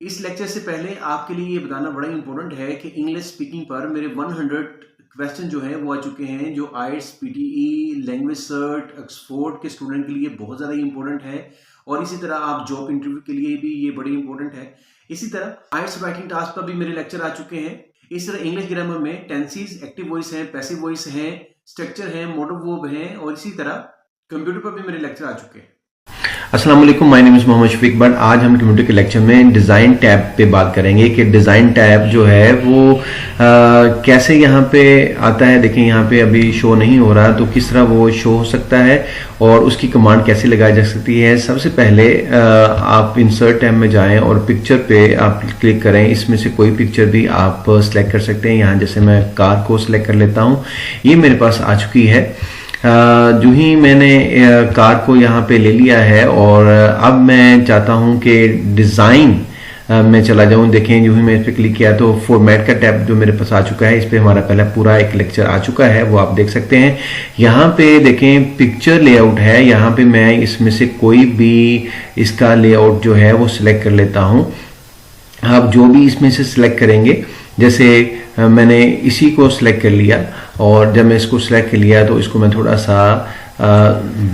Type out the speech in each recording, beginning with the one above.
इस लेक्चर से पहले आपके लिए ये बताना बड़ा इंपॉर्टेंट है कि इंग्लिश स्पीकिंग पर मेरे 100 क्वेश्चन जो हैं वो आ चुके हैं, जो IELTS, PTE, language cert, Oxford के स्टूडेंट के लिए बहुत ज़्यादा इंपॉर्टेंट है और इसी तरह आप जॉब इंटरव्यू के लिए भी ये बड़ी इंपॉर्टेंट है। इसी तरह आईएलटीएस राइटिंग टास्क पर भी मेरे लेक्चर आ चुके हैं। इस तरह इंग्लिश ग्रामर में टेंसेस, एक्टिव वॉइस हैं, पैसिव वॉइस हैं, स्ट्रक्चर हैं, मोटिव वर्ब हैं और इसी तरह कंप्यूटर पर भी मेरे लेक्चर आ चुके हैं। अस्सलाम वालेकुम, my name is Mohammad Shafiq but आज हम कंप्यूटर के लेक्चर में डिज़ाइन टैब पे बात करेंगे कि डिज़ाइन टैब जो है वो कैसे यहाँ पे आता है। देखें यहाँ पे अभी शो नहीं हो रहा, तो किस तरह वो शो हो सकता है और उसकी कमांड कैसे लगाई जा सकती है। सबसे पहले आप इंसर्ट टैब में जाएं और पिक्चर पे आप क्लिक करें। इसमें से कोई पिक्चर भी आप सेलेक्ट कर सकते हैं। यहाँ जैसे मैं कार को सिलेक्ट कर लेता हूँ, ये मेरे पास आ चुकी है। जो ही मैंने कार को यहाँ पे ले लिया है और अब मैं चाहता हूँ कि डिज़ाइन में चला जाऊँ। देखें जो ही मैं इस पर क्लिक किया तो फॉर्मेट का टैब जो मेरे पास आ चुका है, इस पे हमारा पहला पूरा एक लेक्चर आ चुका है, वो आप देख सकते हैं। यहाँ पे देखें पिक्चर लेआउट है, यहाँ पे मैं इसमें से कोई भी इसका लेआउट जो है वो सिलेक्ट कर लेता हूँ। आप जो भी इसमें से सिलेक्ट करेंगे, जैसे मैंने इसी को सिलेक्ट कर लिया और जब मैं इसको सिलेक्ट कर लिया तो इसको मैं थोड़ा सा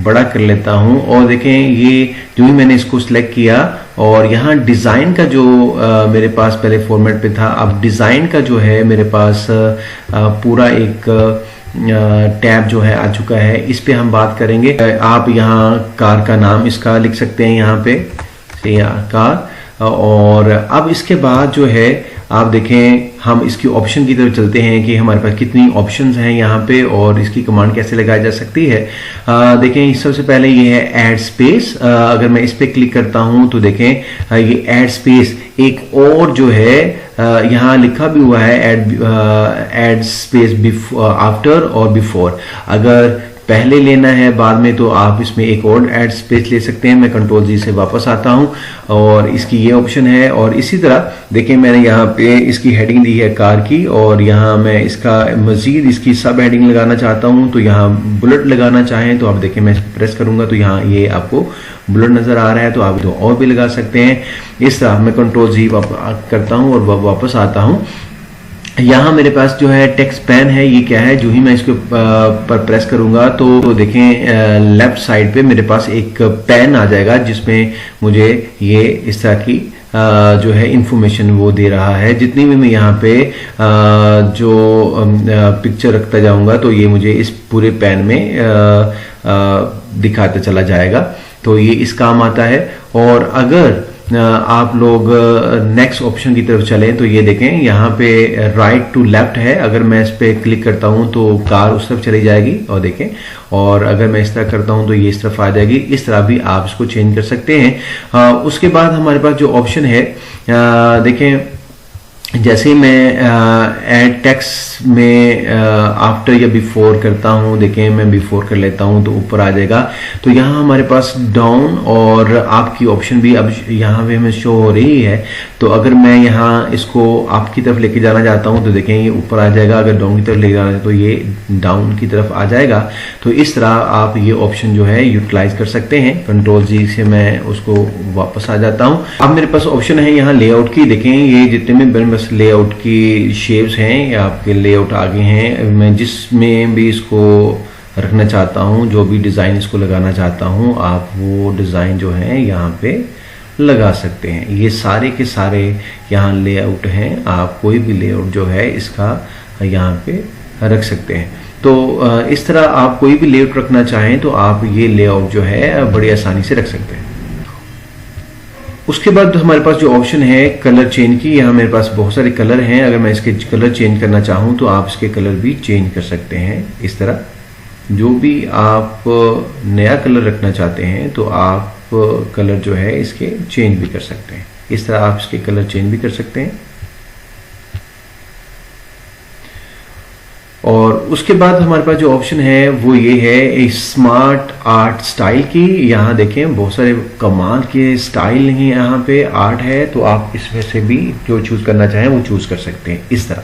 बड़ा कर लेता हूं और देखें ये जो ही मैंने इसको सिलेक्ट किया और यहाँ डिज़ाइन का जो मेरे पास पहले फॉर्मेट पे था, अब डिज़ाइन का जो है मेरे पास पूरा एक टैब जो है आ चुका है। इस पे हम बात करेंगे। आप यहाँ कार का नाम इसका लिख सकते हैं यहाँ पे कार, और अब इसके बाद जो है आप देखें हम इसकी ऑप्शन की तरफ चलते हैं कि हमारे पास कितनी ऑप्शंस हैं यहाँ पे और इसकी कमांड कैसे लगाई जा सकती है। देखें सबसे पहले ये है ऐड स्पेस। अगर मैं इस पे क्लिक करता हूँ तो देखें ये ऐड स्पेस एक और जो है यहाँ लिखा भी हुआ है ऐड स्पेस आफ्टर और बिफोर। अगर पहले लेना है बाद में तो आप इसमें एक और ऐड स्पेस ले सकते हैं। मैं कंट्रोल जी से वापस आता हूं और इसकी ये ऑप्शन है। और इसी तरह देखिए मैंने यहाँ पे इसकी हेडिंग दी है कार की और यहाँ मैं इसका मजीद इसकी सब हेडिंग लगाना चाहता हूँ, तो यहाँ बुलेट लगाना चाहें तो आप देखें मैं प्रेस करूंगा तो यहाँ ये आपको बुलेट नजर आ रहा है, तो आप तो और भी लगा सकते हैं। इस तरह मैं कंट्रोल जी करता हूँ और वापस आता हूँ। यहाँ मेरे पास जो है टेक्स्ट पेन है, ये क्या है, जो ही मैं इसके पर प्रेस करूंगा तो देखें लेफ्ट साइड पे मेरे पास एक पेन आ जाएगा जिसमें मुझे ये इस तरह की जो है इंफॉर्मेशन वो दे रहा है। जितनी भी मैं यहाँ पे जो पिक्चर रखता जाऊंगा तो ये मुझे इस पूरे पेन में दिखाता चला जाएगा, तो ये इस काम आता है। और अगर आप लोग नेक्स्ट ऑप्शन की तरफ चलें तो ये देखें यहाँ पे राइट टू लेफ्ट है। अगर मैं इस पे क्लिक करता हूँ तो कार उस तरफ चली जाएगी और देखें, और अगर मैं इस तरह करता हूँ तो ये इस तरफ आ जाएगी। इस तरह भी आप इसको चेंज कर सकते हैं। उसके बाद हमारे पास जो ऑप्शन है देखें, जैसे मैं ऐड टेक्स्ट में आफ्टर या बिफोर करता हूं, देखें मैं बिफोर कर लेता हूं तो ऊपर आ जाएगा। तो यहाँ हमारे पास डाउन और आपकी ऑप्शन भी अब यहाँ पे हमें शो हो रही है। तो अगर मैं यहाँ इसको आपकी तरफ लेके जाना चाहता हूं तो देखें ये ऊपर आ जाएगा, अगर डाउन की तरफ लेके जाना तो ये डाउन की तरफ आ जाएगा। तो इस तरह आप ये ऑप्शन जो है यूटिलाइज कर सकते हैं। कंट्रोल जी से मैं उसको वापस आ जाता हूँ। अब मेरे पास ऑप्शन है यहाँ लेआउट की। देखें ये जितने भी लेआउट की शेप्स हैं या आपके लेआउट आगे हैं, मैं जिसमें भी इसको रखना चाहता हूं, जो भी डिज़ाइन इसको लगाना चाहता हूं, आप वो डिज़ाइन जो है यहाँ पे लगा सकते हैं। ये सारे के सारे यहाँ लेआउट हैं, आप कोई भी लेआउट जो है इसका यहाँ पे रख सकते हैं। तो इस तरह आप कोई भी लेआउट रखना चाहें तो आप ये लेआउट जो है बड़ी आसानी से रख सकते हैं। उसके बाद हमारे पास जो ऑप्शन है कलर चेंज की, यहाँ मेरे पास बहुत सारे कलर हैं। अगर मैं इसके कलर चेंज करना चाहूँ तो आप इसके कलर भी चेंज कर सकते हैं। इस तरह जो भी आप नया कलर रखना चाहते हैं तो आप कलर जो है इसके चेंज भी कर सकते हैं। इस तरह आप इसके कलर चेंज भी कर सकते हैं। और उसके बाद हमारे पास जो ऑप्शन है वो ये है स्मार्ट आर्ट स्टाइल की। यहाँ देखें बहुत सारे कमाल के स्टाइल हैं, यहाँ पे आर्ट है, तो आप इसमें से भी जो चूज करना चाहें वो चूज कर सकते हैं। इस तरह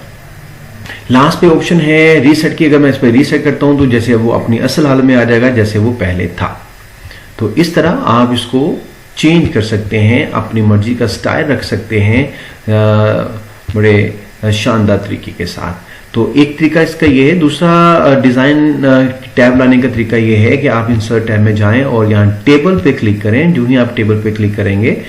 लास्ट पे ऑप्शन है रीसेट की। अगर मैं इस पर रीसेट करता हूं तो जैसे वो अपनी असल हाल में आ जाएगा जैसे वो पहले था। तो इस तरह आप इसको चेंज कर सकते हैं, अपनी मर्जी का स्टाइल रख सकते हैं बड़े शानदार तरीके के साथ। तो एक तरीका इसका ये है। दूसरा डिज़ाइन टैब लाने का तरीका ये है कि आप इंसर्ट टैब में जाएं और यहाँ टेबल पे क्लिक करें। जो ही आप टेबल पे क्लिक करेंगे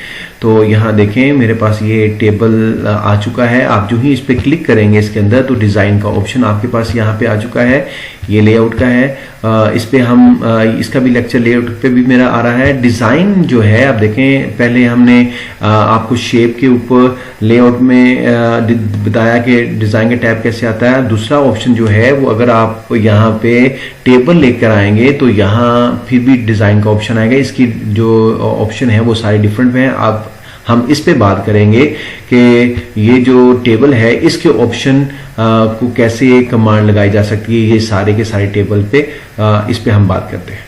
तो यहाँ देखें मेरे पास ये टेबल आ चुका है। आप जो ही इस पे क्लिक करेंगे इसके अंदर तो डिज़ाइन का ऑप्शन आपके पास यहाँ पे आ चुका है। ये लेआउट का है। इस पे हम इसका भी लेक्चर लेआउट पे भी मेरा आ रहा है। डिज़ाइन जो है आप देखें, पहले हमने आपको शेप के ऊपर लेआउट में बताया कि डिज़ाइन का टैब कैसे आता है। दूसरा ऑप्शन जो है वो अगर आप यहाँ पे टेबल लेकर आएंगे तो यहाँ फिर भी डिज़ाइन का ऑप्शन आएगा। इसकी जो ऑप्शन है वो सारे डिफरेंट हैं। आप हम इस पे बात करेंगे कि ये जो टेबल है इसके ऑप्शन को कैसे कमांड लगाई जा सकती है। ये सारे के सारे टेबल पे इस पे हम बात करते हैं।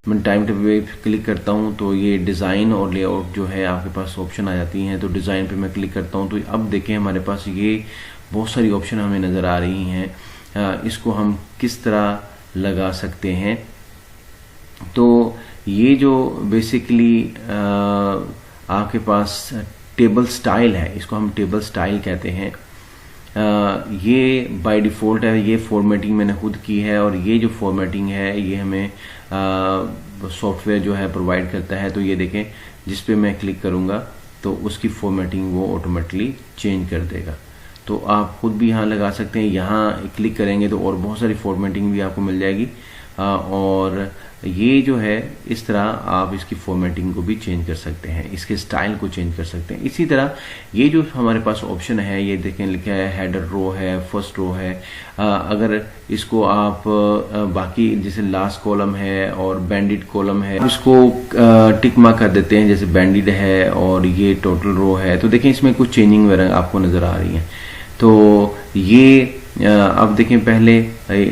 मैं टाइम टेबल पे क्लिक करता हूँ तो ये डिज़ाइन और लेआउट जो है आपके पास ऑप्शन आ जाती हैं। तो डिज़ाइन पे मैं क्लिक करता हूँ तो अब देखें हमारे पास ये बहुत सारी ऑप्शन हमें नज़र आ रही हैं। इसको हम किस तरह लगा सकते हैं। तो ये जो बेसिकली आपके पास टेबल स्टाइल है, इसको हम टेबल स्टाइल कहते हैं। ये बाय डिफ़ॉल्ट है, ये फॉर्मेटिंग मैंने खुद की है और ये जो फॉर्मेटिंग है ये हमें सॉफ्टवेयर जो है प्रोवाइड करता है। तो ये देखें जिस पे मैं क्लिक करूँगा तो उसकी फॉर्मेटिंग वो ऑटोमेटिकली चेंज कर देगा। तो आप खुद भी यहाँ लगा सकते हैं। यहाँ क्लिक करेंगे तो और बहुत सारी फॉर्मेटिंग भी आपको मिल जाएगी। और ये जो है इस तरह आप इसकी फॉर्मेटिंग को भी चेंज कर सकते हैं, इसके स्टाइल को चेंज कर सकते हैं। इसी तरह ये जो हमारे पास ऑप्शन है ये देखें लिखा है हेडर रो है, फर्स्ट रो है। अगर इसको आप बाकी जैसे लास्ट कॉलम है और बैंडिड कॉलम है इसको टिक मार्क कर देते हैं, जैसे बैंडिड है और ये टोटल रो है। तो देखें इसमें कुछ चेंजिंग वगैरह आपको नज़र आ रही है। तो ये अब देखें पहले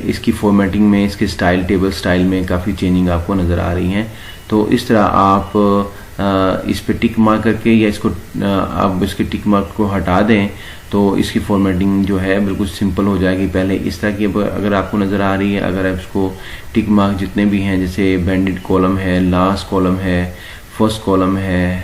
इसकी फॉर्मेटिंग में, इसके स्टाइल टेबल स्टाइल में काफ़ी चेंजिंग आपको नज़र आ रही हैं। तो इस तरह आप इस पे टिक मार्क करके या इसको आप इसके टिक मार्क को हटा दें तो इसकी फॉर्मेटिंग जो है बिल्कुल सिंपल हो जाएगी। पहले इस तरह की अगर आपको नज़र आ रही है, अगर आप इसको टिक मार्क जितने भी हैं जैसे बैंडिड कॉलम है, लास्ट कॉलम है, फर्स्ट कॉलम है,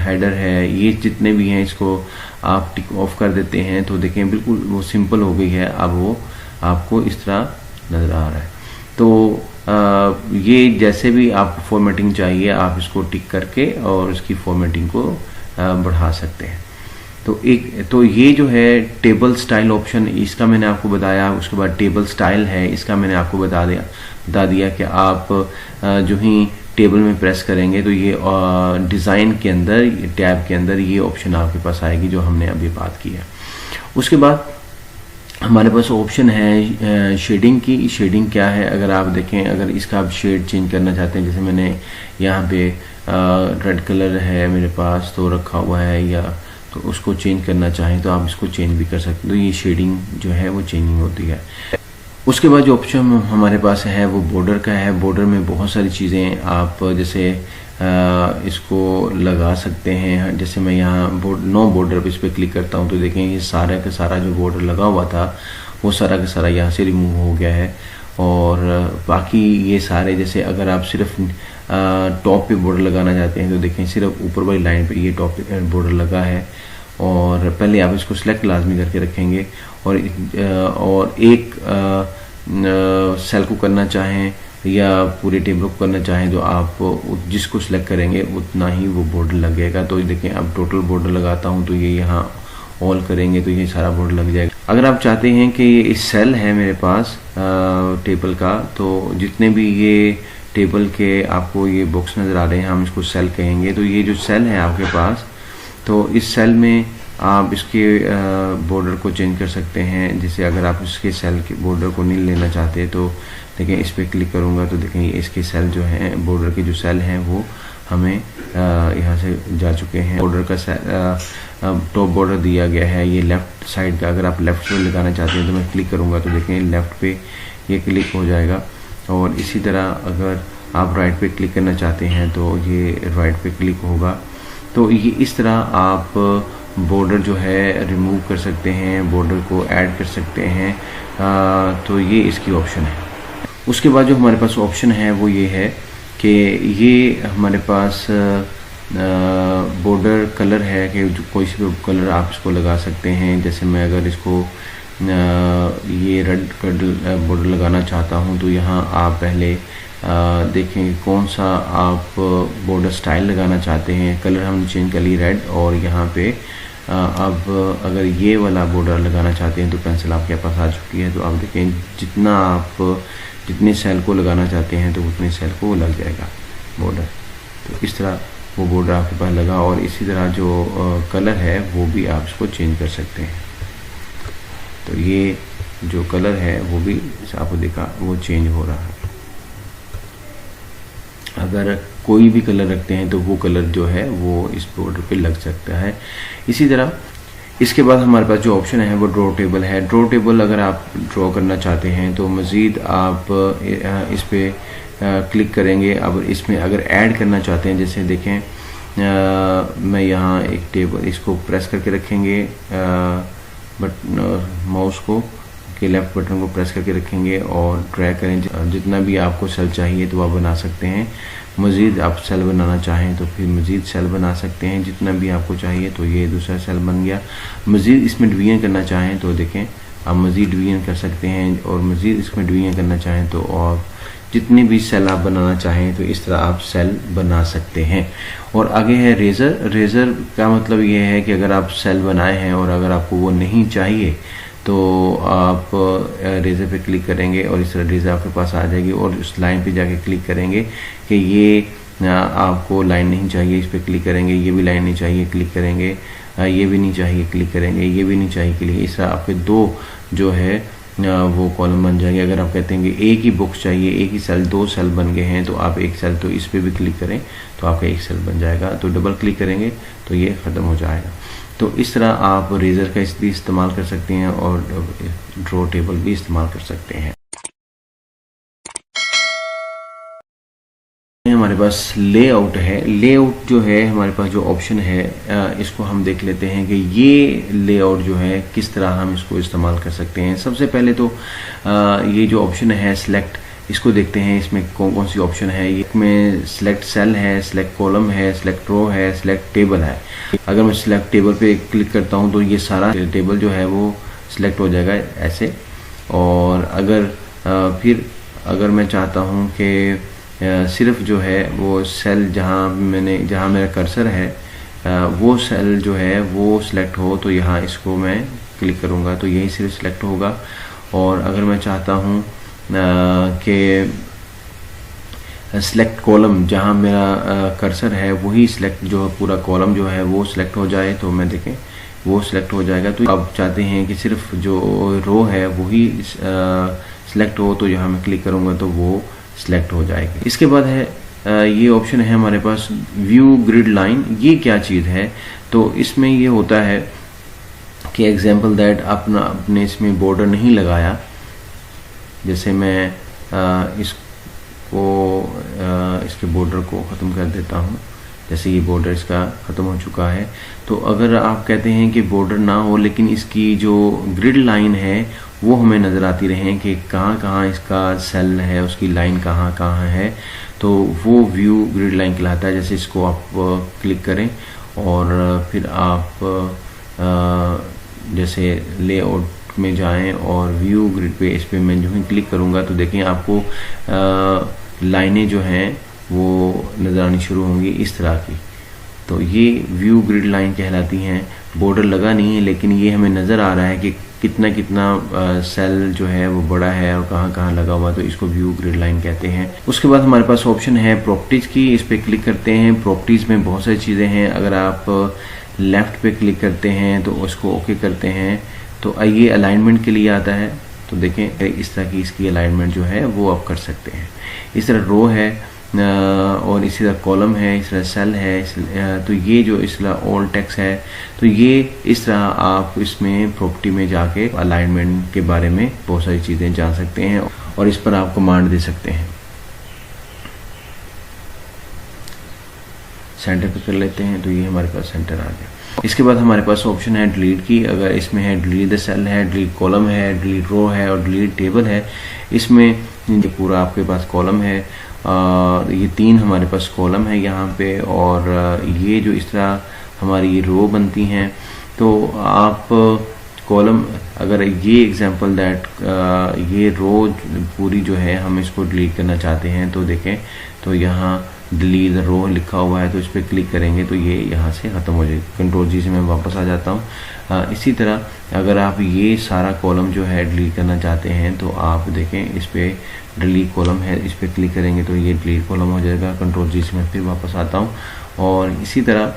हेडर है, ये जितने भी हैं इसको आप टिक ऑफ कर देते हैं तो देखें बिल्कुल वो सिंपल हो गई है। अब वो आपको इस तरह नज़र आ रहा है। तो ये जैसे भी आपको फॉर्मेटिंग चाहिए आप इसको टिक करके और इसकी फॉर्मेटिंग को बढ़ा सकते हैं। तो ये जो है टेबल स्टाइल ऑप्शन इसका मैंने आपको बताया। उसके बाद टेबल स्टाइल है इसका मैंने आपको बता दिया कि आप जो ही टेबल में प्रेस करेंगे तो ये डिज़ाइन के अंदर टैब के अंदर ये ऑप्शन आपके पास आएगी जो हमने अभी बात की है। उसके बाद हमारे पास ऑप्शन है शेडिंग की। शेडिंग क्या है, अगर आप देखें, अगर इसका आप शेड चेंज करना चाहते हैं, जैसे मैंने यहाँ पे रेड कलर है मेरे पास तो रखा हुआ है, या तो उसको चेंज करना चाहें तो आप इसको चेंज भी कर सकते हैं। तो ये शेडिंग जो है वो चेंजिंग होती है। उसके बाद जो ऑप्शन हमारे पास है वो बॉर्डर का है। बॉर्डर में बहुत सारी चीज़ें आप जैसे इसको लगा सकते हैं। जैसे मैं यहाँ नो बॉर्डर पे इस पर क्लिक करता हूँ तो देखें ये सारा का सारा जो बॉर्डर लगा हुआ था वो सारा का सारा यहाँ से रिमूव हो गया है। और बाकी ये सारे जैसे अगर आप सिर्फ टॉप पे बॉर्डर लगाना चाहते हैं तो देखें सिर्फ ऊपर वाली लाइन पे ये टॉप पे बॉर्डर लगा है। और पहले आप इसको सिलेक्ट लाजमी करके रखेंगे और एक सेल को करना चाहें या पूरे टेबल को करना चाहें तो आप जिसको सिलेक्ट करेंगे उतना ही वो बॉर्डर लगेगा। तो देखें अब टोटल बॉर्डर लगाता हूं तो ये यहाँ ऑल करेंगे तो ये सारा बॉर्डर लग जाएगा। अगर आप चाहते हैं कि ये इस सेल है मेरे पास टेबल का, तो जितने भी ये टेबल के आपको ये बॉक्स नज़र आ रहे हैं हम इसको सेल कहेंगे। तो ये जो सेल है आपके पास, तो इस सेल में आप इसके बॉर्डर को चेंज कर सकते हैं। जैसे अगर आप इसके सेल के बॉर्डर को नहीं लेना चाहते तो देखें इस पर क्लिक करूँगा तो देखें इसके सेल जो हैं बॉर्डर के जो सेल हैं वो हमें यहाँ से जा चुके हैं। बॉर्डर का टॉप बॉर्डर दिया गया है ये लेफ़्ट साइड का। अगर आप लेफ़्ट पे लगाना चाहते हैं तो मैं क्लिक करूँगा तो देखें लेफ़्ट पे ये क्लिक हो जाएगा। और इसी तरह अगर आप राइट पे क्लिक करना चाहते हैं तो ये राइट पे क्लिक होगा। तो ये इस तरह आप बॉर्डर जो है रिमूव कर सकते हैं, बॉर्डर को ऐड कर सकते हैं। तो ये इसकी ऑप्शन है। उसके बाद जो हमारे पास ऑप्शन है वो ये है कि ये हमारे पास बॉर्डर कलर है कि कोई सी भी कलर आप इसको लगा सकते हैं। जैसे मैं अगर इसको ये रेड बॉर्डर लगाना चाहता हूँ तो यहाँ आप पहले देखें कौन सा आप बॉर्डर स्टाइल लगाना चाहते हैं। कलर हमने चेंज कर ली रेड, और यहाँ पे अब अगर ये वाला बॉर्डर लगाना चाहते हैं तो पेंसिल आपके पास आ चुकी है। तो आप देखें जितने सेल को लगाना चाहते हैं तो उतने सेल को लग जाएगा बॉर्डर। तो इस तरह वो बॉर्डर आपके पास लगा, और इसी तरह जो कलर है वो भी आप इसको चेंज कर सकते हैं। तो ये जो कलर है वो भी आपको देखा वो चेंज हो रहा है। अगर कोई भी कलर रखते हैं तो वो कलर जो है वो इस बॉर्डर पे लग सकता है। इसी तरह इसके बाद हमारे पास जो ऑप्शन है वो ड्रॉ टेबल है। ड्रॉ टेबल अगर आप ड्रॉ करना चाहते हैं तो मज़ीद आप इस पर क्लिक करेंगे। अब इसमें अगर ऐड करना चाहते हैं, जैसे देखें मैं यहाँ एक टेबल इसको प्रेस करके रखेंगे, माउस को के लेफ्ट बटन को प्रेस करके रखेंगे और ड्रैग करें। जितना भी आपको सेल चाहिए तो आप बना सकते हैं। मज़ीद आप सेल बनाना चाहें तो फिर मज़ीद सेल बना सकते हैं जितना भी आपको चाहिए। तो ये दूसरा सेल बन गया। मज़ीद इसमें डिवीजन करना चाहें तो देखें आप मज़ीद डिवीजन कर सकते हैं, और मज़ीद इसमें डिवीजन करना चाहें तो और जितने भी सेल आप बनाना चाहें तो इस तरह आप सेल बना सकते हैं। और आगे है रेज़र। रेज़र का मतलब ये है कि अगर आप सेल बनाए हैं और अगर आपको वो नहीं चाहिए तो आप रेज़र पे क्लिक करेंगे और इस तरह रेज़र आपके पास आ जाएगी, और उस लाइन पे जाके क्लिक करेंगे कि ये आपको लाइन नहीं चाहिए, इस पर क्लिक करेंगे। ये भी लाइन नहीं चाहिए, क्लिक करेंगे। ये भी नहीं चाहिए, क्लिक करेंगे। ये भी नहीं चाहिए, क्लिक। इस तरह आपके दो जो है वो कॉलम बन जाएंगे। अगर आप कहते हैं कि एक ही बॉक्स चाहिए, एक ही सेल, दो सेल बन गए हैं तो आप एक सेल, तो इस पर भी क्लिक करें तो आपका एक सेल बन जाएगा। तो डबल क्लिक करेंगे तो ये ख़त्म हो जाएगा। तो इस तरह आप रेज़र का भी इस्तेमाल कर सकते हैं और ड्रॉ टेबल भी इस्तेमाल कर सकते हैं। हमारे पास लेआउट है। लेआउट जो है हमारे पास जो ऑप्शन है इसको हम देख लेते हैं कि ये लेआउट जो है किस तरह हम इसको इस्तेमाल कर सकते हैं। सबसे पहले तो ये जो ऑप्शन है सिलेक्ट, इसको देखते हैं इसमें कौन कौन सी ऑप्शन है। इसमें सिलेक्ट सेल है, सिलेक्ट कॉलम है, सिलेक्ट रो है, सिलेक्ट टेबल है। अगर मैं सिलेक्ट टेबल पे क्लिक करता हूँ तो ये सारा टेबल जो है वो सिलेक्ट हो जाएगा ऐसे। और फिर अगर मैं चाहता हूँ कि सिर्फ जो है वो सेल जहाँ मेरा कर्सर है वो सेल जो है वो सिलेक्ट हो, तो यहाँ इसको मैं क्लिक करूँगा तो यही सिर्फ सिलेक्ट होगा। और अगर मैं चाहता हूँ कि सिलेक्ट कॉलम, जहाँ मेरा कर्सर है वही सिलेक्ट जो पूरा कॉलम जो है वो सिलेक्ट हो जाए, तो मैं देखें वो सिलेक्ट हो जाएगा। तो आप चाहते हैं कि सिर्फ जो रो है वही सिलेक्ट हो, तो यहाँ मैं क्लिक करूँगा तो वो सिलेक्ट हो जाएगी। इसके बाद है ये ऑप्शन है हमारे पास व्यू ग्रिड लाइन। ये क्या चीज़ है? तो इसमें ये होता है कि एग्जाम्पल दैट आपने इसमें बॉर्डर नहीं लगाया, जैसे मैं इसके बॉर्डर को ख़त्म कर देता हूँ। जैसे ये बॉर्डर इसका ख़त्म हो चुका है, तो अगर आप कहते हैं कि बॉर्डर ना हो लेकिन इसकी जो ग्रिड लाइन है वो हमें नज़र आती रहे कि कहाँ कहाँ इसका सेल है, उसकी लाइन कहाँ कहाँ है, तो वो व्यू ग्रिड लाइन कहलाता है। जैसे इसको आप क्लिक करें और फिर आप जैसे लेआउट में जाएं और व्यू ग्रिड पे इस पर मैं जो ही क्लिक करूँगा तो देखें आपको लाइनें जो हैं वो नज़र आनी शुरू होंगी इस तरह की। तो ये व्यू ग्रिड लाइन कहलाती हैं। बॉर्डर लगा नहीं है लेकिन ये हमें नज़र आ रहा है कि कितना कितना सेल जो है वो बड़ा है और कहाँ कहाँ लगा हुआ, तो इसको व्यू ग्रिड लाइन कहते हैं। उसके बाद हमारे पास ऑप्शन है प्रॉपर्टीज़ की। इस पर क्लिक करते हैं। प्रॉपर्टीज़ में बहुत सारी चीज़ें हैं। अगर आप लेफ़्ट पे क्लिक करते हैं तो उसको ओके करते हैं तो ये अलाइनमेंट के लिए आता है। तो देखें इस तरह की इसकी अलाइनमेंट जो है वो आप कर सकते हैं। इस तरह रो है और इसी तरह कॉलम है, इस तरह सेल है। तो ये जो इस तरह ऑल टेक्स्ट है, तो ये इस तरह आप इसमें प्रॉपर्टी में जाके अलाइनमेंट के बारे में बहुत सारी चीज़ें जान सकते हैं और इस पर आप कमांड दे सकते हैं। सेंटर पे कर लेते हैं तो ये हमारे पास सेंटर आ गया। इसके बाद हमारे पास ऑप्शन है डिलीट की। अगर इसमें है डिलीट द सेल है, डिलीट कॉलम है, डिलीट रो है और डिलीट टेबल है। इसमें पूरा आपके पास कॉलम है ये 3 हमारे पास कॉलम है यहाँ पे, और ये जो इस तरह हमारी ये रो बनती हैं। तो आप कॉलम, अगर ये एग्जांपल दैट ये रो पूरी जो है हम इसको डिलीट करना चाहते हैं, तो देखें तो यहाँ डिलीट द रो लिखा हुआ है, तो इस पर क्लिक करेंगे तो ये यहाँ से ख़त्म हो जाएगी। कंट्रोल जी से मैं वापस आ जाता हूँ। इसी तरह अगर आप ये सारा कॉलम जो है डिलीट करना चाहते हैं, तो आप देखें इस पर डिलीट कॉलम है, इस पर क्लिक करेंगे तो ये डिलीट कॉलम हो जाएगा। कंट्रोल जी से मैं फिर वापस आता हूँ। और इसी तरह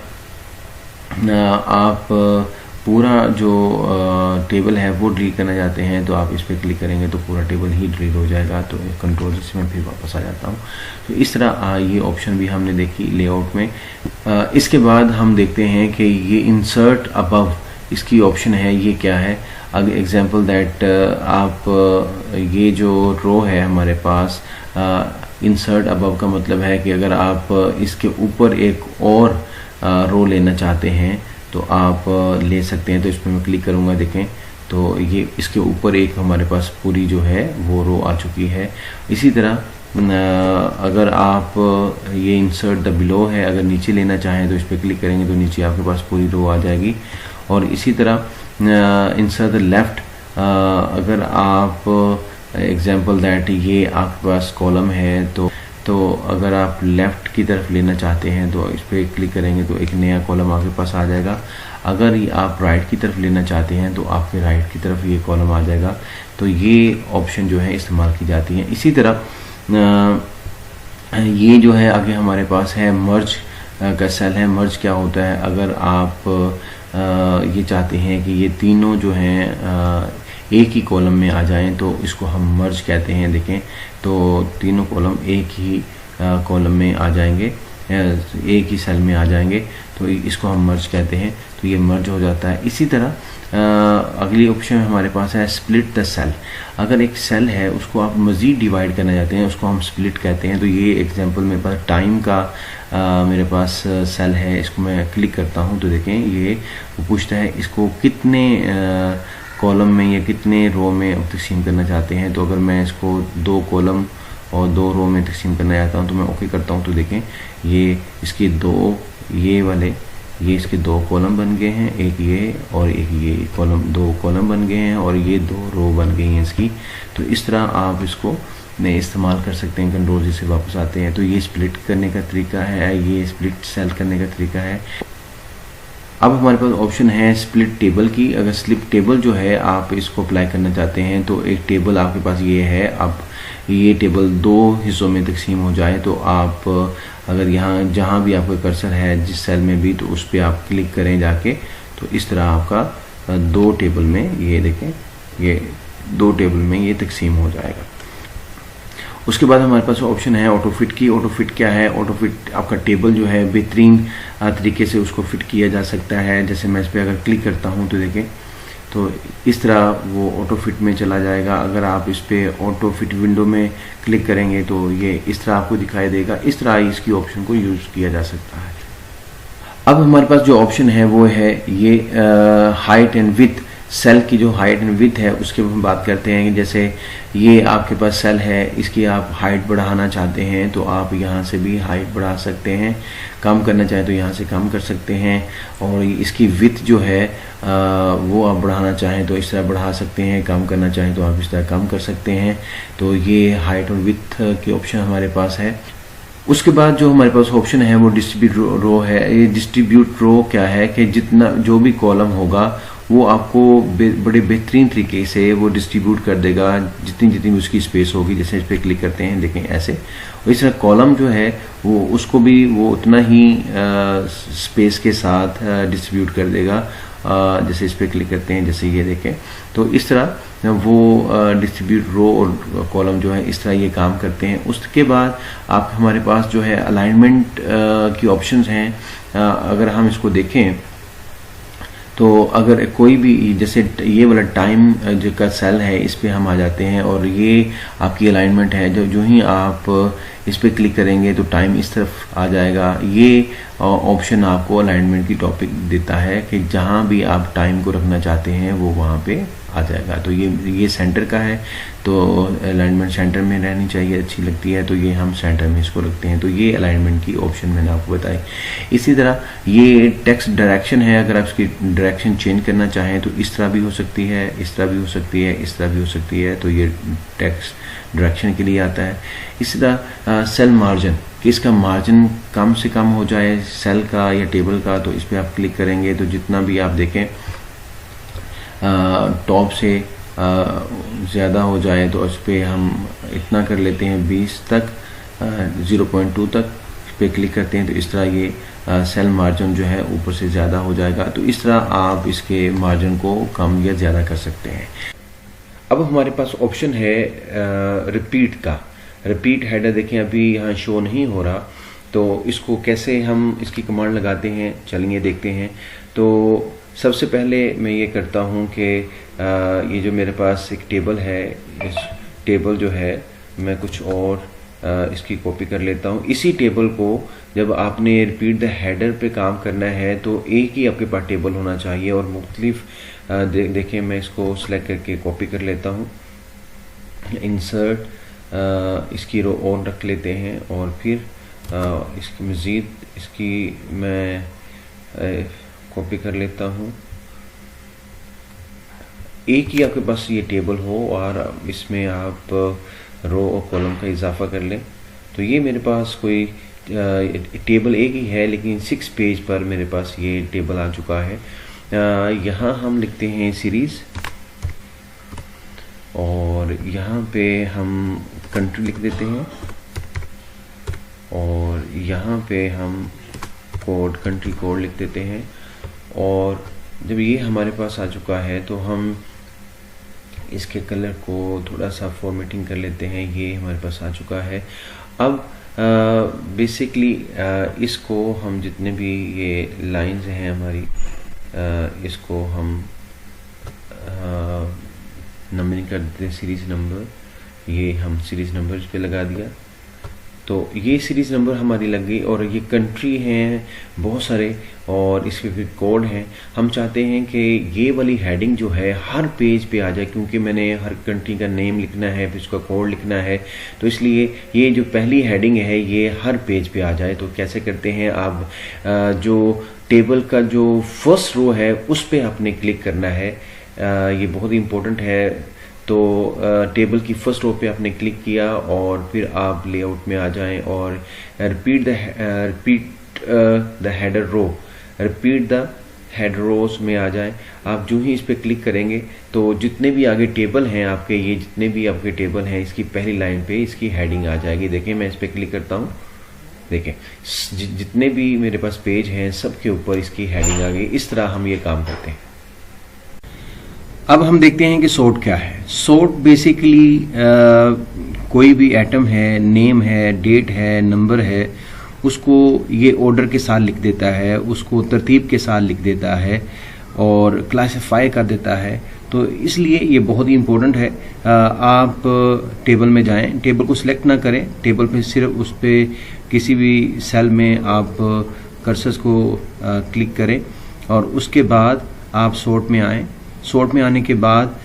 आप पूरा जो टेबल है वो डिलीट करना चाहते हैं, तो आप इस पर क्लिक करेंगे तो पूरा टेबल ही डिलीट हो जाएगा। तो कंट्रोल से मैं फिर वापस आ जाता हूँ। तो इस तरह ये ऑप्शन भी हमने देखी लेआउट में। इसके बाद हम देखते हैं कि ये इंसर्ट अबव, इसकी ऑप्शन है, ये क्या है। अगर एग्जांपल दैट आप ये जो रो है हमारे पास, इंसर्ट अबव का मतलब है कि अगर आप इसके ऊपर एक और रो लेना चाहते हैं तो आप ले सकते हैं। तो इस पर मैं क्लिक करूंगा, देखें तो ये इसके ऊपर एक हमारे पास पूरी जो है वो रो आ चुकी है। इसी तरह अगर आप ये इंसर्ट द बिलो है, अगर नीचे लेना चाहें तो इस पर क्लिक करेंगे तो नीचे आपके पास पूरी रो आ जाएगी। और इसी तरह इंसर्ट द लेफ्ट, अगर आप एग्जांपल दैट ये आपके पास कॉलम है, तो अगर आप लेफ़्ट की तरफ लेना चाहते हैं तो इस पर क्लिक करेंगे तो एक नया कॉलम आपके पास आ जाएगा। अगर ये आप राइट की तरफ लेना चाहते हैं तो आपके राइट की तरफ ये कॉलम आ जाएगा। तो ये ऑप्शन जो है इस्तेमाल की जाती हैं। इसी तरह ये जो है आगे हमारे पास है मर्ज का सेल है। मर्ज क्या होता है, अगर आप ये चाहते हैं कि ये तीनों जो हैं एक ही कॉलम में आ जाएं तो इसको हम मर्ज कहते हैं। देखें तो तीनों कॉलम एक ही कॉलम में आ जाएंगे, एक ही सेल में आ जाएंगे, तो इसको हम मर्ज कहते हैं। तो ये मर्ज हो जाता है। इसी तरह अगली ऑप्शन हमारे पास है स्प्लिट द सेल। अगर एक सेल है उसको आप मज़ीद डिवाइड करना चाहते हैं, उसको हम स्प्लिट कहते हैं। तो ये एग्जांपल मेरे पास टाइम का मेरे पास सेल है, इसको मैं क्लिक करता हूँ तो देखें ये पूछता है इसको कितने कॉलम में या कितने रो में अब तकसीम करना चाहते हैं। तो अगर मैं इसको 2 कॉलम और 2 रो में तकसीम करना चाहता हूँ तो मैं ओके करता हूँ। तो देखें ये इसके 2 ये वाले ये इसके 2 कॉलम बन गए हैं, एक ये और एक ये कॉलम, 2 कॉलम बन गए हैं और ये 2 रो बन गई हैं इसकी। तो इस तरह आप इसको इस्तेमाल कर सकते हैं। कंट्रोल जी से वापस आते हैं तो ये स्प्लिट करने का तरीका है, ये स्प्लिट सेल करने का तरीका है। अब हमारे पास ऑप्शन है स्प्लिट टेबल की। अगर स्प्लिट टेबल जो है आप इसको अप्लाई करना चाहते हैं तो एक टेबल आपके पास ये है, अब ये टेबल 2 हिस्सों में तकसीम हो जाए तो आप अगर यहाँ जहाँ भी आपका कर्सर है जिस सेल में भी, तो उस पर आप क्लिक करें जाके, तो इस तरह आपका 2 टेबल में ये देखें ये 2 टेबल में ये तकसीम हो जाएगा। उसके बाद हमारे पास ऑप्शन है ऑटो फिट की। ऑटो फिट क्या है, ऑटो फिट आपका टेबल जो है बेहतरीन तरीके से उसको फिट किया जा सकता है। जैसे मैं इस पर अगर क्लिक करता हूँ तो देखें तो इस तरह वो ऑटो फिट में चला जाएगा। अगर आप इस पर ऑटो फिट विंडो में क्लिक करेंगे तो ये इस तरह आपको दिखाई देगा। इस तरह इसकी ऑप्शन को यूज़ किया जा सकता है। अब हमारे पास जो ऑप्शन है वो है ये हाइट एंड विथ। सेल की जो हाइट एंड विथ है उसके हम बात करते हैं कि जैसे ये आपके पास सेल है, इसकी आप हाइट बढ़ाना चाहते हैं तो आप यहाँ से भी हाइट बढ़ा सकते हैं, कम करना चाहें तो यहाँ से कम कर सकते हैं। और इसकी विथ जो है वो आप बढ़ाना चाहें तो इस तरह बढ़ा सकते हैं, कम करना चाहें तो आप इस तरह कम कर सकते हैं। तो ये हाइट और विथ के ऑप्शन हमारे पास है। उसके बाद जो हमारे पास ऑप्शन है वो डिस्ट्रीब्यूट रो है। ये डिस्ट्रीब्यूट रो क्या है कि जितना जो भी कॉलम होगा वो आपको बड़े बेहतरीन तरीके से वो डिस्ट्रीब्यूट कर देगा, जितनी जितनी उसकी स्पेस होगी। जैसे इस पर क्लिक करते हैं देखें ऐसे, और इस तरह कॉलम जो है वो उसको भी वो उतना ही स्पेस के साथ डिस्ट्रीब्यूट कर देगा। जैसे इस पर क्लिक करते हैं, जैसे ये देखें, तो इस तरह वो डिस्ट्रीब्यूट रो और कॉलम जो है इस तरह ये काम करते हैं। उसके बाद आप हमारे पास जो है अलाइनमेंट की ऑप्शंस हैं। अगर हम इसको देखें तो अगर कोई भी जैसे ये वाला टाइम जो का सेल है इस पे हम आ जाते हैं और ये आपकी अलाइनमेंट है। जो ही आप इस पे क्लिक करेंगे तो टाइम इस तरफ आ जाएगा। ये ऑप्शन आपको अलाइनमेंट की टॉपिक देता है कि जहाँ भी आप टाइम को रखना चाहते हैं वो वहाँ पे आ जाएगा। तो ये सेंटर का है, तो अलाइनमेंट सेंटर में रहनी चाहिए, अच्छी लगती है, तो ये हम सेंटर में इसको रखते हैं। तो ये अलाइनमेंट की ऑप्शन मैंने आपको बताई। इसी तरह ये टेक्स्ट डायरेक्शन है, अगर आप इसकी डायरेक्शन चेंज करना चाहें तो इस तरह भी हो सकती है, इस तरह भी हो सकती है, इस तरह भी हो सकती है। तो ये टेक्स्ट डायरेक्शन के लिए आता है। इसी तरह सेल मार्जिन, कि इसका मार्जिन कम से कम हो जाए सेल का या टेबल का, तो इस पर आप क्लिक करेंगे तो जितना भी आप देखें टॉप से ज़्यादा हो जाए तो उस पर हम इतना कर लेते हैं 20 तक, 0.2 तक इस पर क्लिक करते हैं। तो इस तरह ये सेल मार्जिन जो है ऊपर से ज़्यादा हो जाएगा। तो इस तरह आप इसके मार्जिन को कम या ज़्यादा कर सकते हैं। अब हमारे पास ऑप्शन है रिपीट का। रिपीट हेडर देखें अभी यहाँ शो नहीं हो रहा, तो इसको कैसे हम इसकी कमांड लगाते हैं, चलिए देखते हैं। तो सबसे पहले मैं ये करता हूँ कि ये जो मेरे पास एक टेबल है, इस टेबल जो है मैं कुछ और इसकी कॉपी कर लेता हूँ। इसी टेबल को जब आपने रिपीट द हेडर पे काम करना है तो एक ही आपके पास टेबल होना चाहिए और मुख्तलिफ देखिए मैं इसको सिलेक्ट करके कॉपी कर लेता हूँ। इंसर्ट इसकी रो ऑन रख लेते हैं और फिर इसकी मज़ीद इसकी मैं कॉपी कर लेता हूँ। एक ही आपके पास ये टेबल हो और इसमें आप रो और कॉलम का इजाफा कर लें। तो ये मेरे पास कोई टेबल एक ही है, लेकिन 6 पेज पर मेरे पास ये टेबल आ चुका है। यहाँ हम लिखते हैं सीरीज़ और यहाँ पे हम कंट्री लिख देते हैं और यहाँ पे हम कोड, कंट्री कोड लिख देते हैं। और जब ये हमारे पास आ चुका है तो हम इसके कलर को थोड़ा सा फॉर्मेटिंग कर लेते हैं। ये हमारे पास आ चुका है। अब बेसिकली इसको हम जितने भी ये लाइंस हैं हमारी, इसको हम नंबरिंग कर देते हैं सीरीज़ नंबर। ये हम सीरीज़ नंबर इस पे लगा दिया, तो ये सीरीज़ नंबर हमारी लग गई। और ये कंट्री हैं बहुत सारे और इसके फिर कोड हैं। हम चाहते हैं कि ये वाली हेडिंग जो है हर पेज पे आ जाए, क्योंकि मैंने हर कंट्री का नेम लिखना है, फिर उसका कोड लिखना है, तो इसलिए ये जो पहली हेडिंग है ये हर पेज पे आ जाए। तो कैसे करते हैं, आप जो टेबल का जो फर्स्ट रो है उस पर आपने क्लिक करना है। ये बहुत ही इम्पोर्टेंट है। तो टेबल की फर्स्ट रो पे आपने क्लिक किया और फिर आप लेआउट में आ जाएं और repeat the header row, repeat the head rows में आ जाएं। आप जो ही इस पे क्लिक करेंगे तो जितने भी आगे टेबल हैं आपके, ये जितने भी आपके टेबल हैं, इसकी पहली लाइन पे इसकी हेडिंग आ जाएगी। देखिए मैं इस पे क्लिक करता हूँ, देखें जितने भी मेरे पास पेज हैं सब के ऊपर इसकी हेडिंग आ गई। इस तरह हम ये काम करते हैं। अब हम देखते हैं कि सॉर्ट क्या है। सॉर्ट बेसिकली कोई भी आइटम है, नेम है, डेट है, नंबर है, उसको ये ऑर्डर के साथ लिख देता है, उसको तरतीब के साथ लिख देता है और क्लासिफाई कर देता है। तो इसलिए ये बहुत ही इम्पोर्टेंट है। आप टेबल में जाएं, टेबल को सिलेक्ट ना करें, टेबल पे सिर्फ उस पर किसी भी सेल में आप कर्सर्स को क्लिक करें और उसके बाद आप सॉर्ट में आएँ। सॉर्ट में आने के बाद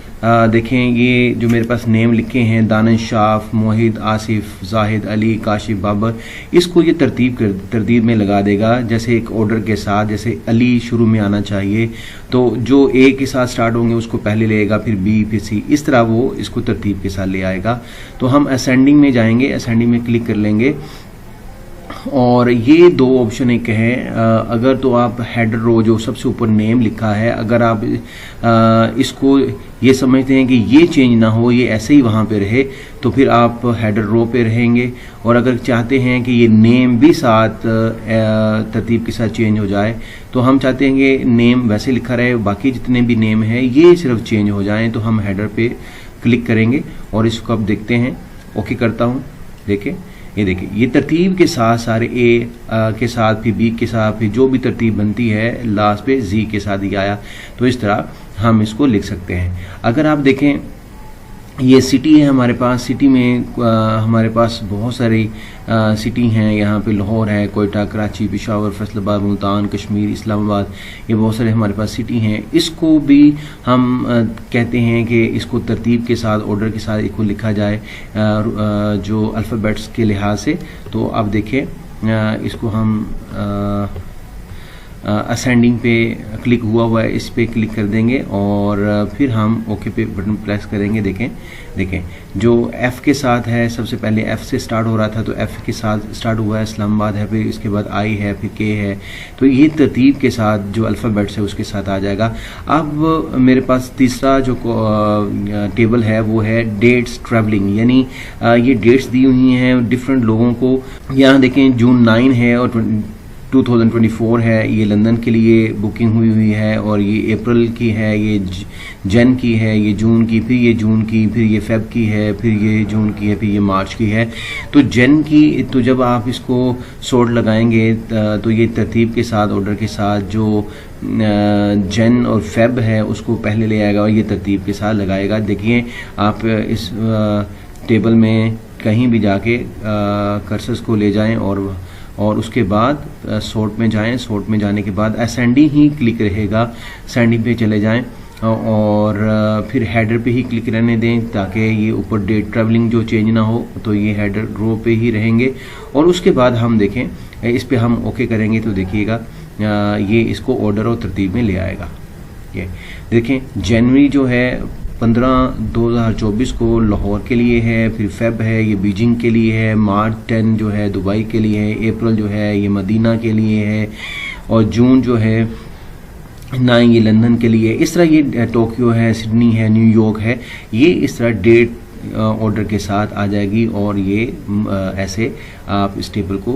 देखें ये जो मेरे पास नेम लिखे हैं, दानिश, शाफ, मोहिद, आसिफ, जाहिद, अली, काशिफ, बाबर, इसको ये तरतीब में लगा देगा जैसे एक ऑर्डर के साथ। जैसे अली शुरू में आना चाहिए तो जो ए के साथ स्टार्ट होंगे उसको पहले लेगा, फिर बी, फिर सी, इस तरह वो इसको तरतीब के साथ ले आएगा। तो हम असेंडिंग में जाएंगे, असेंडिंग में क्लिक कर लेंगे और ये दो ऑप्शन एक है। अगर तो आप हेडर रो जो सबसे ऊपर नेम लिखा है, अगर आप इसको ये समझते हैं कि ये चेंज ना हो, ये ऐसे ही वहाँ पे रहे, तो फिर आप हेडर रो पे रहेंगे। और अगर चाहते हैं कि ये नेम भी साथ तरतीब के साथ चेंज हो जाए, तो हम चाहते हैं कि नेम वैसे लिखा रहे, बाकी जितने भी नेम है ये सिर्फ चेंज हो जाएं, तो हम हेडर पे क्लिक करेंगे और इसको अब देखते हैं। ओके करता हूँ, देखें ये देखिए ये तरतीब के साथ सारे ए के साथ, फिर बी के साथ, फिर जो भी तरतीब बनती है लास्ट पे जी के साथ ही आया। तो इस तरह हम इसको लिख सकते हैं। अगर आप देखें ये सिटी है हमारे पास। सिटी में हमारे पास बहुत सारी सिटी हैं। यहाँ पे लाहौर है, कोयटा, कराची, पेशावर, फैसलाबाद, मुल्तान, कश्मीर, इस्लामाबाद, ये बहुत सारे हमारे पास सिटी हैं। इसको भी हम कहते हैं कि इसको तरतीब के साथ, ऑर्डर के साथ इसको लिखा जाए जो अल्फ़ाबेट्स के लिहाज से। तो आप देखें इसको हम असेंडिंग पे क्लिक हुआ है, इस पे क्लिक कर देंगे और फिर हम ओके पे बटन प्रेस करेंगे। देखें जो F के साथ है, सबसे पहले F से स्टार्ट हो रहा था तो F के साथ स्टार्ट हुआ है, इस्लामाबाद है, फिर इसके बाद I है, फिर K है। तो ये तरतीब के साथ जो अल्फ़ाबेट्स है उसके साथ आ जाएगा। अब मेरे पास तीसरा जो टेबल है वो है डेट्स ट्रैवलिंग, यानी ये डेट्स दी हुई हैं डिफरेंट लोगों को। यहाँ देखें जून 9 है और 2024 है, ये लंदन के लिए बुकिंग हुई है, और ये अप्रैल की है, ये जन की है, ये जून की, फिर ये जून की, फिर ये फेब की है, फिर ये जून की है, फिर ये मार्च की है। तो जन की, तो जब आप इसको सॉर्ट लगाएंगे तो ये तरतीब के साथ, ऑर्डर के साथ जो जन और फेब है उसको पहले ले आएगा और ये तरतीब के साथ लगाएगा। देखिए आप इस टेबल में कहीं भी जाके कर्सर्स को ले जाएं और उसके बाद सॉर्ट में जाएं। सॉर्ट में जाने के बाद असेंडिंग ही क्लिक रहेगा, असेंडिंग पे चले जाएं और फिर हेडर पे ही क्लिक रहने दें ताकि ये ऊपर डेट ट्रैवलिंग जो चेंज ना हो, तो ये हेडर रो पे ही रहेंगे। और उसके बाद हम देखें इस पे हम ओके करेंगे तो देखिएगा ये इसको ऑर्डर और तरतीब में ले आएगा। ये देखें जनवरी जो है 15/2024 को लाहौर के लिए है, फिर फेब है ये बीजिंग के लिए है, मार्च 10 जो है दुबई के लिए है, अप्रैल जो है ये मदीना के लिए है, और जून जो है 9 ये लंदन के लिए। इस तरह ये टोक्यो है, सिडनी है, न्यूयॉर्क है, ये इस तरह डेट ऑर्डर के साथ आ जाएगी। और ये ऐसे आप इस टेबल को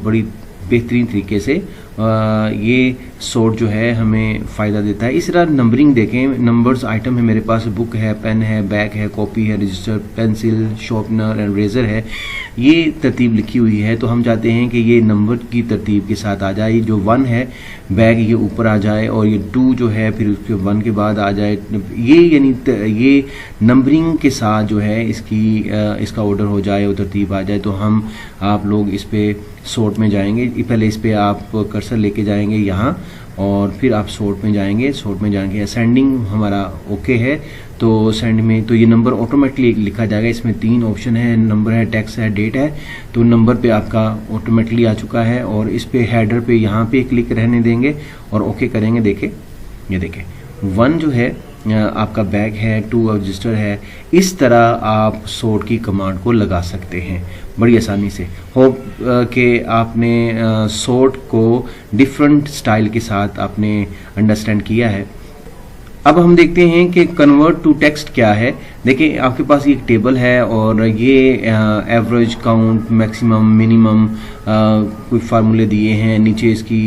बड़ी बेहतरीन तरीके से ये सॉर्ट जो है हमें फ़ायदा देता है। इस तरह नंबरिंग देखें, नंबर्स आइटम है मेरे पास, बुक है, पेन है, बैग है, कॉपी है, register, pencil, sharpener and eraser है, ये तरतीब लिखी हुई है। तो हम चाहते हैं कि ये नंबर की तरतीब के साथ आ जाए। जो 1 है बैग ये ऊपर आ जाए, और ये 2 जो है फिर उसके 1 के बाद आ जाए। ये यानी ये नंबरिंग के साथ जो है इसका ऑर्डर हो जाए और तरतीब आ जाए। तो हम आप लोग इस पे सॉर्ट में जाएंगे, पहले इस पे आप कर्सर लेके जाएंगे यहाँ, और फिर आप सॉर्ट में जाएंगे। सॉर्ट में जाएंगे असेंडिंग हमारा ओके है, तो सेंड में तो ये नंबर ऑटोमेटिकली लिखा जाएगा। इसमें 3 ऑप्शन है, नंबर है, टेक्स्ट है, डेट है। तो नंबर पे आपका ऑटोमेटिकली आ चुका है, और इस पे हेडर पे यहाँ पे क्लिक रहने देंगे और ओके करेंगे। देखें ये देखें 1 जो है आपका बैग है, 2 रजिस्टर है। इस तरह आप सॉर्ट की कमांड को लगा सकते हैं बड़ी आसानी से। होप कि आपने सॉर्ट को डिफरेंट स्टाइल के साथ आपने अंडरस्टैंड किया है। अब हम देखते हैं कि कन्वर्ट टू टेक्स्ट क्या है। देखिए आपके पास एक टेबल है और ये एवरेज, काउंट, मैक्सिमम, मिनिमम कोई फार्मूले दिए हैं। नीचे इसकी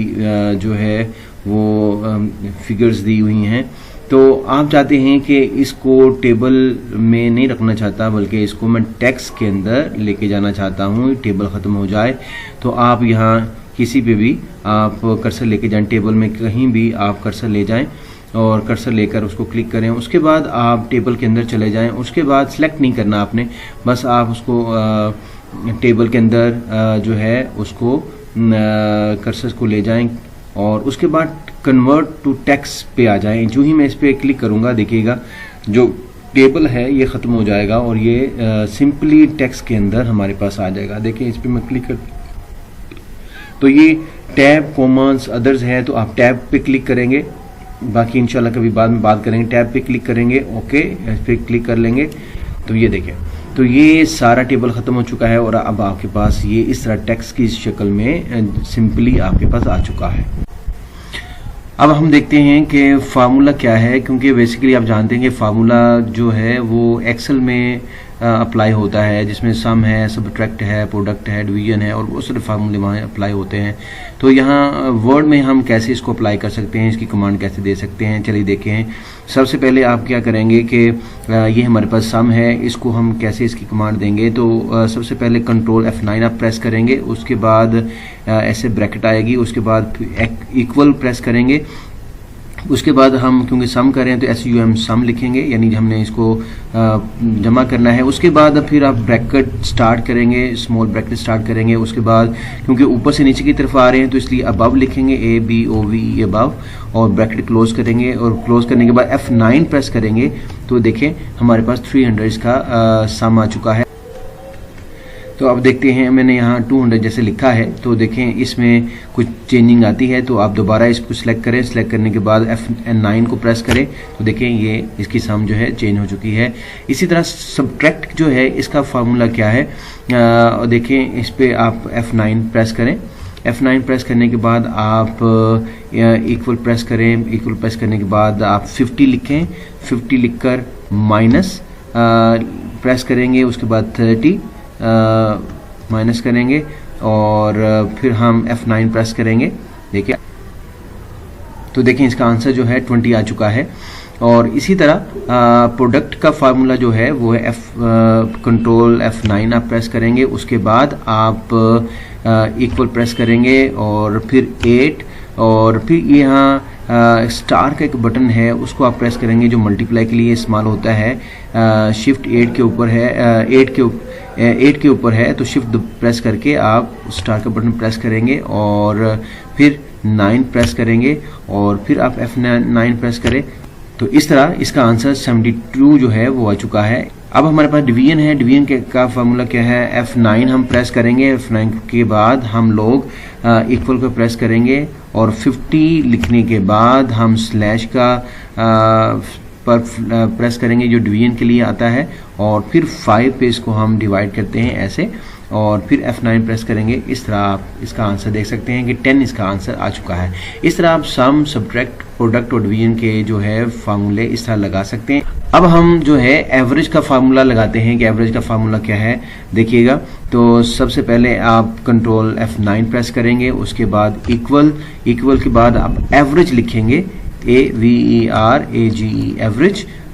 जो है वो फिगर्स दी हुई हैं। तो आप चाहते हैं कि इसको टेबल में नहीं रखना चाहता, बल्कि इसको मैं टेक्स्ट के अंदर लेके जाना चाहता हूँ, टेबल ख़त्म हो जाए। तो आप यहाँ किसी पे भी आप कर्सर लेके जाएं, टेबल में कहीं भी आप कर्सर ले जाएं और कर्सर लेकर उसको क्लिक करें। उसके बाद आप टेबल के अंदर चले जाएं। उसके बाद सिलेक्ट नहीं करना आपने, बस आप उसको टेबल के अंदर जो है उसको कर्सर को ले जाएं और उसके बाद कन्वर्ट टू टेक्स्ट पे आ जाएं। जो ही मैं इस पे क्लिक करूंगा देखिएगा जो टेबल है ये ख़त्म हो जाएगा और ये सिंपली टेक्स्ट के अंदर हमारे पास आ जाएगा। देखिए इस पे मैं क्लिक कर तो ये टैब, कॉमन्स, अदर्स है, तो आप टैब पे क्लिक करेंगे। बाकी इंशाल्लाह कभी बाद में बात करेंगे। टैब पे क्लिक करेंगे, ओके इस पे क्लिक कर लेंगे। तो ये देखें, तो ये सारा टेबल ख़त्म हो चुका है और अब आपके पास ये इस तरह टेक्स्ट की शक्ल में सिंपली आपके पास आ चुका है। अब हम देखते हैं कि फार्मूला क्या है, क्योंकि बेसिकली आप जानते हैं कि फार्मूला जो है वो एक्सेल में अप्लाई होता है, जिसमें सम है, सबट्रैक्ट है, प्रोडक्ट है, डिवीजन है और बहुत सारे फार्मूले वहाँ अप्लाई होते हैं। तो यहाँ वर्ड में हम कैसे इसको अप्लाई कर सकते हैं, इसकी कमांड कैसे दे सकते हैं, चलिए देखें। सबसे पहले आप क्या करेंगे कि ये हमारे पास सम है, इसको हम कैसे इसकी कमांड देंगे। तो सबसे पहले कंट्रोल F9 आप प्रेस करेंगे, उसके बाद ऐसे ब्रैकेट आएगी, उसके बाद इक्वल प्रेस करेंगे उसके बाद हम क्योंकि सम कर रहे हैं तो SUM सम लिखेंगे, यानी हमने इसको जमा करना है। उसके बाद फिर आप ब्रैकेट स्टार्ट करेंगे, स्मॉल ब्रैकेट स्टार्ट करेंगे। उसके बाद क्योंकि ऊपर से नीचे की तरफ आ रहे हैं तो इसलिए अबव लिखेंगे, ABOVE अबव, और ब्रैकेट क्लोज करेंगे। और क्लोज करने के बाद F9 प्रेस करेंगे तो देखें हमारे पास 300 इसका सम आ चुका है। तो अब देखते हैं, मैंने यहाँ 200 जैसे लिखा है तो देखें इसमें कुछ चेंजिंग आती है, तो आप दोबारा इसको सिलेक्ट करें। सिलेक्ट करने के बाद F9 को प्रेस करें तो देखें ये इसकी सम जो है चेंज हो चुकी है। इसी तरह सब्ट्रैक्ट जो है इसका फार्मूला क्या है, देखें इस पर आप F9 प्रेस करें। F9 प्रेस करने के बाद आप इक्वल प्रेस करें। इक्वल प्रेस करने के बाद आप 50 लिखें। 50 लिखकर माइनस प्रेस करेंगे। उसके बाद 30 माइनस करेंगे और फिर हम F9 प्रेस करेंगे। देखिए तो देखें इसका आंसर जो है 20 आ चुका है। और इसी तरह प्रोडक्ट का फार्मूला जो है वो है कंट्रोल F9 आप प्रेस करेंगे। उसके बाद आप इक्वल प्रेस करेंगे और फिर 8, और फिर यहाँ स्टार का एक बटन है उसको आप प्रेस करेंगे जो मल्टीप्लाई के लिए इस्तेमाल होता है। शिफ्ट 8 के ऊपर है, 8 के ऊपर है तो शिफ्ट प्रेस करके आप स्टार का बटन प्रेस करेंगे और फिर 9 प्रेस करेंगे और फिर आप F9 प्रेस करें। तो इस तरह इसका आंसर 72 जो है वो आ चुका है। अब हमारे पास डिवीजन है। डिवीजन का फार्मूला क्या है, F9 हम प्रेस करेंगे। F9 के बाद हम लोग इक्वल को प्रेस करेंगे और 50 लिखने के बाद हम स्लैश का पर प्रेस करेंगे जो डिवीजन के लिए आता है, और फिर 5 पे इसको हम डिवाइड करते हैं ऐसे, और फिर F9 प्रेस करेंगे। इस तरह आप इसका आंसर देख सकते हैं कि 10 इसका आंसर आ चुका है। इस तरह आप सम, सब्ट्रैक्ट, प्रोडक्ट और डिवीजन के जो है फार्मूले इस तरह लगा सकते हैं। अब हम जो है एवरेज का फार्मूला लगाते हैं कि एवरेज का फार्मूला क्या है। देखिएगा तो सबसे पहले आप कंट्रोल F9 प्रेस करेंगे। उसके बाद इक्वल के बाद आप एवरेज लिखेंगे, AVERAGE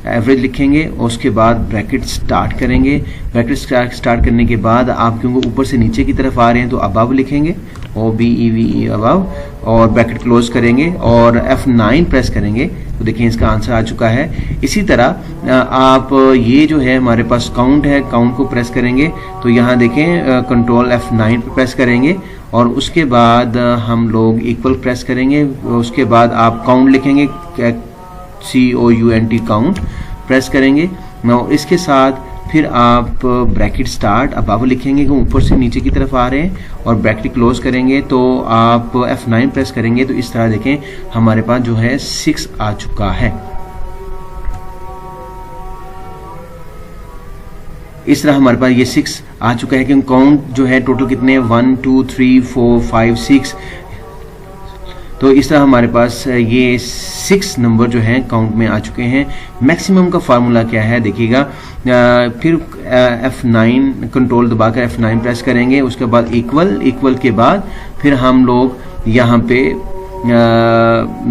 एवरेज लिखेंगे। उसके बाद ब्रैकेट स्टार्ट करेंगे। ब्रैकेट स्टार्ट करने के बाद आप क्योंकि ऊपर से नीचे की तरफ आ रहे हैं तो अबव लिखेंगे, OBEVE अबव, और ब्रैकेट क्लोज करेंगे और F9 प्रेस करेंगे तो देखिए इसका आंसर आ चुका है। इसी तरह आप ये जो है हमारे पास काउंट है, काउंट को प्रेस करेंगे तो यहाँ देखें कंट्रोल F9 प्रेस करेंगे और उसके बाद हम लोग इक्वल प्रेस करेंगे। उसके बाद आप काउंट लिखेंगे, COUNT काउंट प्रेस करेंगे। इसके साथ फिर आप ब्रैकेट स्टार्ट अबव लिखेंगे कि ऊपर से नीचे की तरफ आ रहे हैं, और ब्रैकेट क्लोज करेंगे तो आप F9 प्रेस करेंगे तो इस तरह देखें हमारे पास जो है 6 आ चुका है। इस तरह हमारे पास ये 6 आ चुका है कि काउंट जो है टोटल कितने 1 2 3 4 5 6, तो इस तरह हमारे पास ये 6 नंबर जो हैं काउंट में आ चुके हैं। मैक्सिमम का फार्मूला क्या है देखिएगा, फिर F9 कंट्रोल दबाकर F9 प्रेस करेंगे। उसके बाद इक्वल के बाद फिर हम लोग यहाँ पे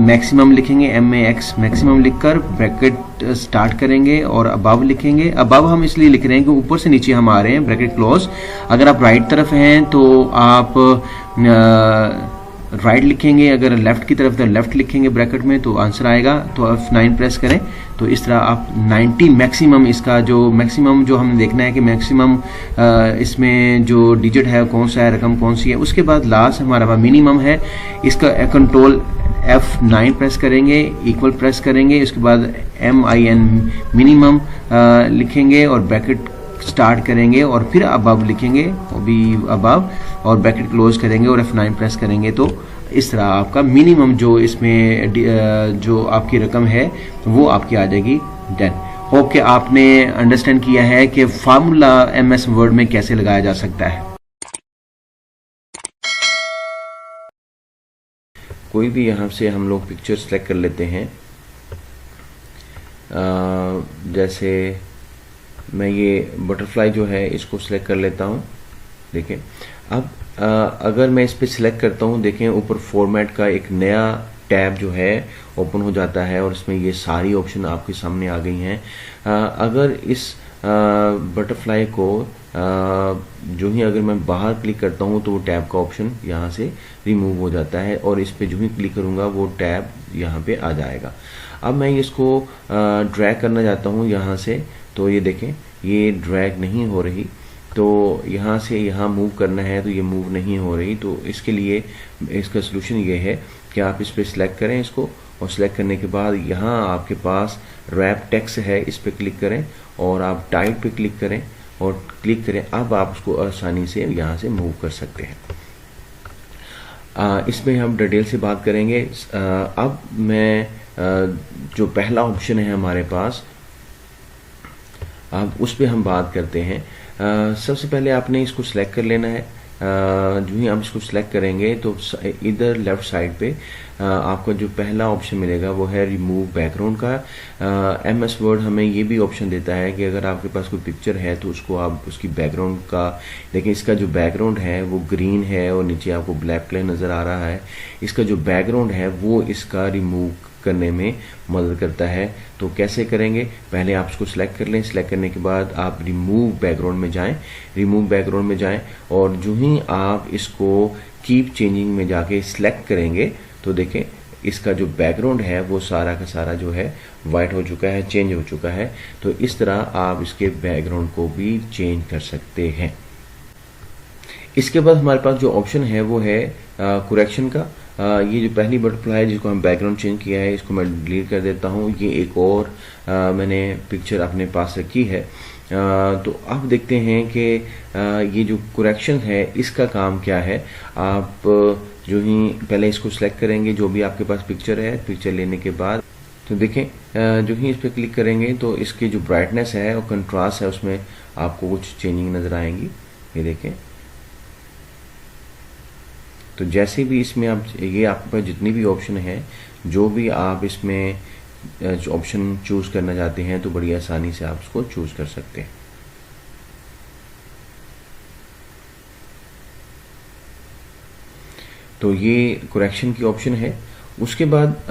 मैक्सिमम लिखेंगे, MAX मैक्सिमम लिखकर ब्रैकेट स्टार्ट करेंगे और अबव लिखेंगे। अबव हम इसलिए लिख रहे हैं कि ऊपर से नीचे हम आ रहे हैं, ब्रैकेट क्लोज। अगर आप राइट तरफ हैं तो आप राइट लिखेंगे, अगर लेफ्ट की तरफ तो लेफ्ट लिखेंगे ब्रैकेट में तो आंसर आएगा। तो F9 प्रेस करें तो इस तरह आप 90 मैक्सिमम, इसका जो मैक्सिमम जो हमें देखना है कि मैक्सिमम इसमें जो डिजिट है कौन सा है, रकम कौन सी है। उसके बाद लास्ट हमारा पास मिनिमम है, इसका कंट्रोल F9 प्रेस करेंगे, इक्वल प्रेस करेंगे। उसके बाद MIN मिनिमम लिखेंगे और ब्रैकेट स्टार्ट करेंगे और फिर अबव लिखेंगे, भी अबव, और ब्रैकेट क्लोज करेंगे और F9 प्रेस करेंगे। तो इस तरह आपका मिनिमम जो इसमें जो आपकी रकम है वो आपकी आ जाएगी 10। होप कि आपने अंडरस्टैंड किया है कि फार्मूला MS वर्ड में कैसे लगाया जा सकता है। कोई भी यहाँ से हम लोग पिक्चर सेलेक्ट कर लेते हैं, जैसे मैं ये बटरफ्लाई जो है इसको सिलेक्ट कर लेता हूँ। देखें अब अगर मैं इस पर सिलेक्ट करता हूँ, देखें ऊपर फॉर्मेट का एक नया टैब जो है ओपन हो जाता है और इसमें ये सारी ऑप्शन आपके सामने आ गई हैं। अगर इस बटरफ्लाई को जो ही अगर मैं बाहर क्लिक करता हूँ तो वो टैब का ऑप्शन यहाँ से रिमूव हो जाता है, और इस पे जो ही क्लिक करूँगा वो टैब यहाँ पे आ जाएगा। अब मैं इसको ड्रैग करना चाहता हूँ यहाँ से, तो ये देखें ये ड्रैग नहीं हो रही, तो यहाँ से यहाँ मूव करना है तो ये मूव नहीं हो रही। तो इसके लिए इसका सोल्यूशन ये है कि आप इस पर सिलेक्ट करें इसको, और सिलेक्ट करने के बाद यहाँ आपके पास रैप टेक्स्ट है, इस पर क्लिक करें और आप टाइट पे क्लिक करें और क्लिक करें। अब आप उसको आसानी से यहाँ से मूव कर सकते हैं। इसमें हम डिटेल से बात करेंगे। अब मैं जो पहला ऑप्शन है हमारे पास, अब उस पर हम बात करते हैं। सबसे पहले आपने इसको सिलेक्ट कर लेना है। जो ही आप इसको सिलेक्ट करेंगे तो इधर लेफ्ट साइड पे आपका जो पहला ऑप्शन मिलेगा वो है रिमूव बैकग्राउंड का। MS वर्ड हमें ये भी ऑप्शन देता है कि अगर आपके पास कोई पिक्चर है तो उसको आप उसकी बैकग्राउंड का, देखिए इसका जो बैकग्राउंड है वो ग्रीन है और नीचे आपको ब्लैक कलर नज़र आ रहा है। इसका जो बैकग्राउंड है वो इसका रिमूव करने में मदद करता है। तो कैसे करेंगे, पहले आप इसको सिलेक्ट कर लें। सिलेक्ट करने के बाद आप रिमूव बैकग्राउंड में जाएं, रिमूव बैकग्राउंड में जाएं और जो ही आप इसको कीप चेंजिंग में जाके सिलेक्ट करेंगे तो देखें इसका जो बैकग्राउंड है वो सारा का सारा जो है वाइट हो चुका है, चेंज हो चुका है। तो इस तरह आप इसके बैकग्राउंड को भी चेंज कर सकते हैं। इसके बाद हमारे पास जो ऑप्शन है वो है करेक्शन का। ये जो पहली बटरफ्लाई है जिसको हम बैकग्राउंड चेंज किया है, इसको मैं डिलीट कर देता हूँ। ये एक और मैंने पिक्चर अपने पास रखी है। तो अब देखते हैं कि ये जो करेक्शन है इसका काम क्या है। आप जो ही पहले इसको सिलेक्ट करेंगे, जो भी आपके पास पिक्चर है, पिक्चर लेने के बाद तो देखें जो ही इस पर क्लिक करेंगे तो इसकी जो ब्राइटनेस है और कंट्रास्ट है उसमें आपको कुछ चेंजिंग नज़र आएंगी। ये देखें, तो जैसे भी इसमें आप ये आपके पास जितनी भी ऑप्शन है, जो भी आप इसमें ऑप्शन चूज़ करना चाहते हैं तो बड़ी आसानी से आप उसको चूज़ कर सकते हैं। तो ये करेक्शन की ऑप्शन है। उसके बाद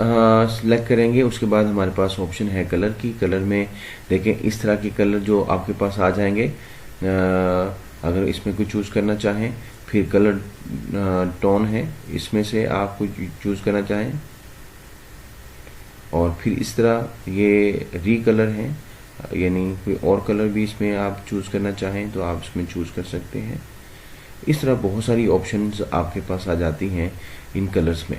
सिलेक्ट करेंगे, उसके बाद हमारे पास ऑप्शन है कलर की। कलर में देखें इस तरह के कलर जो आपके पास आ जाएंगे। अगर इसमें कोई चूज़ करना चाहें, फिर कलर टोन है, इसमें से आप कोई चूज़ करना चाहें, और फिर इस तरह ये रीकलर है, यानी कोई और कलर भी इसमें आप चूज़ करना चाहें तो आप इसमें चूज़ कर सकते हैं। इस तरह बहुत सारी ऑप्शंस आपके पास आ जाती हैं इन कलर्स में,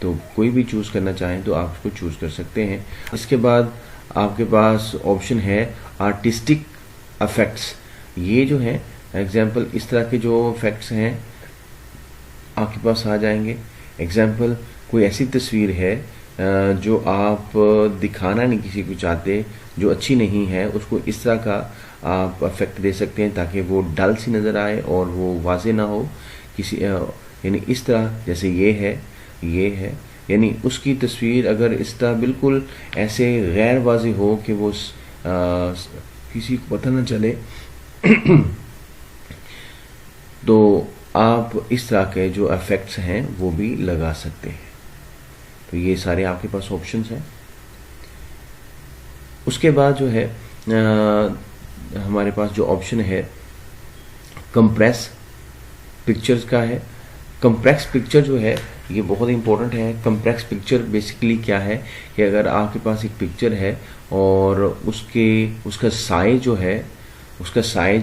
तो कोई भी चूज़ करना चाहें तो आप उसको चूज़ कर सकते हैं। इसके बाद आपके पास ऑप्शन है आर्टिस्टिक इफेक्ट्स। ये जो है एग्जाम्पल, इस तरह के जो इफेक्ट्स हैं आपके पास आ जाएंगे। एग्जाम्पल, कोई ऐसी तस्वीर है जो आप दिखाना नहीं किसी को चाहते, जो अच्छी नहीं है, उसको इस तरह का आप इफेक्ट दे सकते हैं ताकि वो डल सी नज़र आए और वो वाजे ना हो किसी, यानी इस तरह जैसे ये है, यानी उसकी तस्वीर अगर इस तरह बिल्कुल ऐसे गैर वाजे हो कि वो किसी को पता ना चले तो आप इस तरह के जो इफेक्ट्स हैं वो भी लगा सकते हैं। तो ये सारे आपके पास ऑप्शंस हैं। उसके बाद जो है हमारे पास जो ऑप्शन है कंप्रेस पिक्चर्स का है। कंप्रेस पिक्चर जो है ये बहुत इंपॉर्टेंट है। कंप्रेस पिक्चर बेसिकली क्या है कि अगर आपके पास एक पिक्चर है और उसका साइज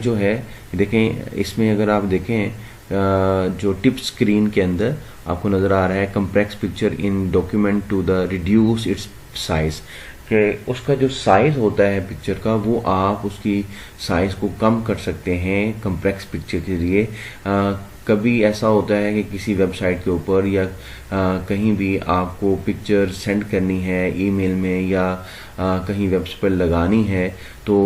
जो है देखें, इसमें अगर आप देखें जो टिप स्क्रीन के अंदर आपको नज़र आ रहा है compress picture in document to the reduce its size, कि उसका जो साइज़ होता है पिक्चर का वो आप उसकी साइज़ को कम कर सकते हैं कंप्रेस पिक्चर के लिए। कभी ऐसा होता है कि किसी वेबसाइट के ऊपर या कहीं भी आपको पिक्चर सेंड करनी है ईमेल में या कहीं वेबसाइट पर लगानी है तो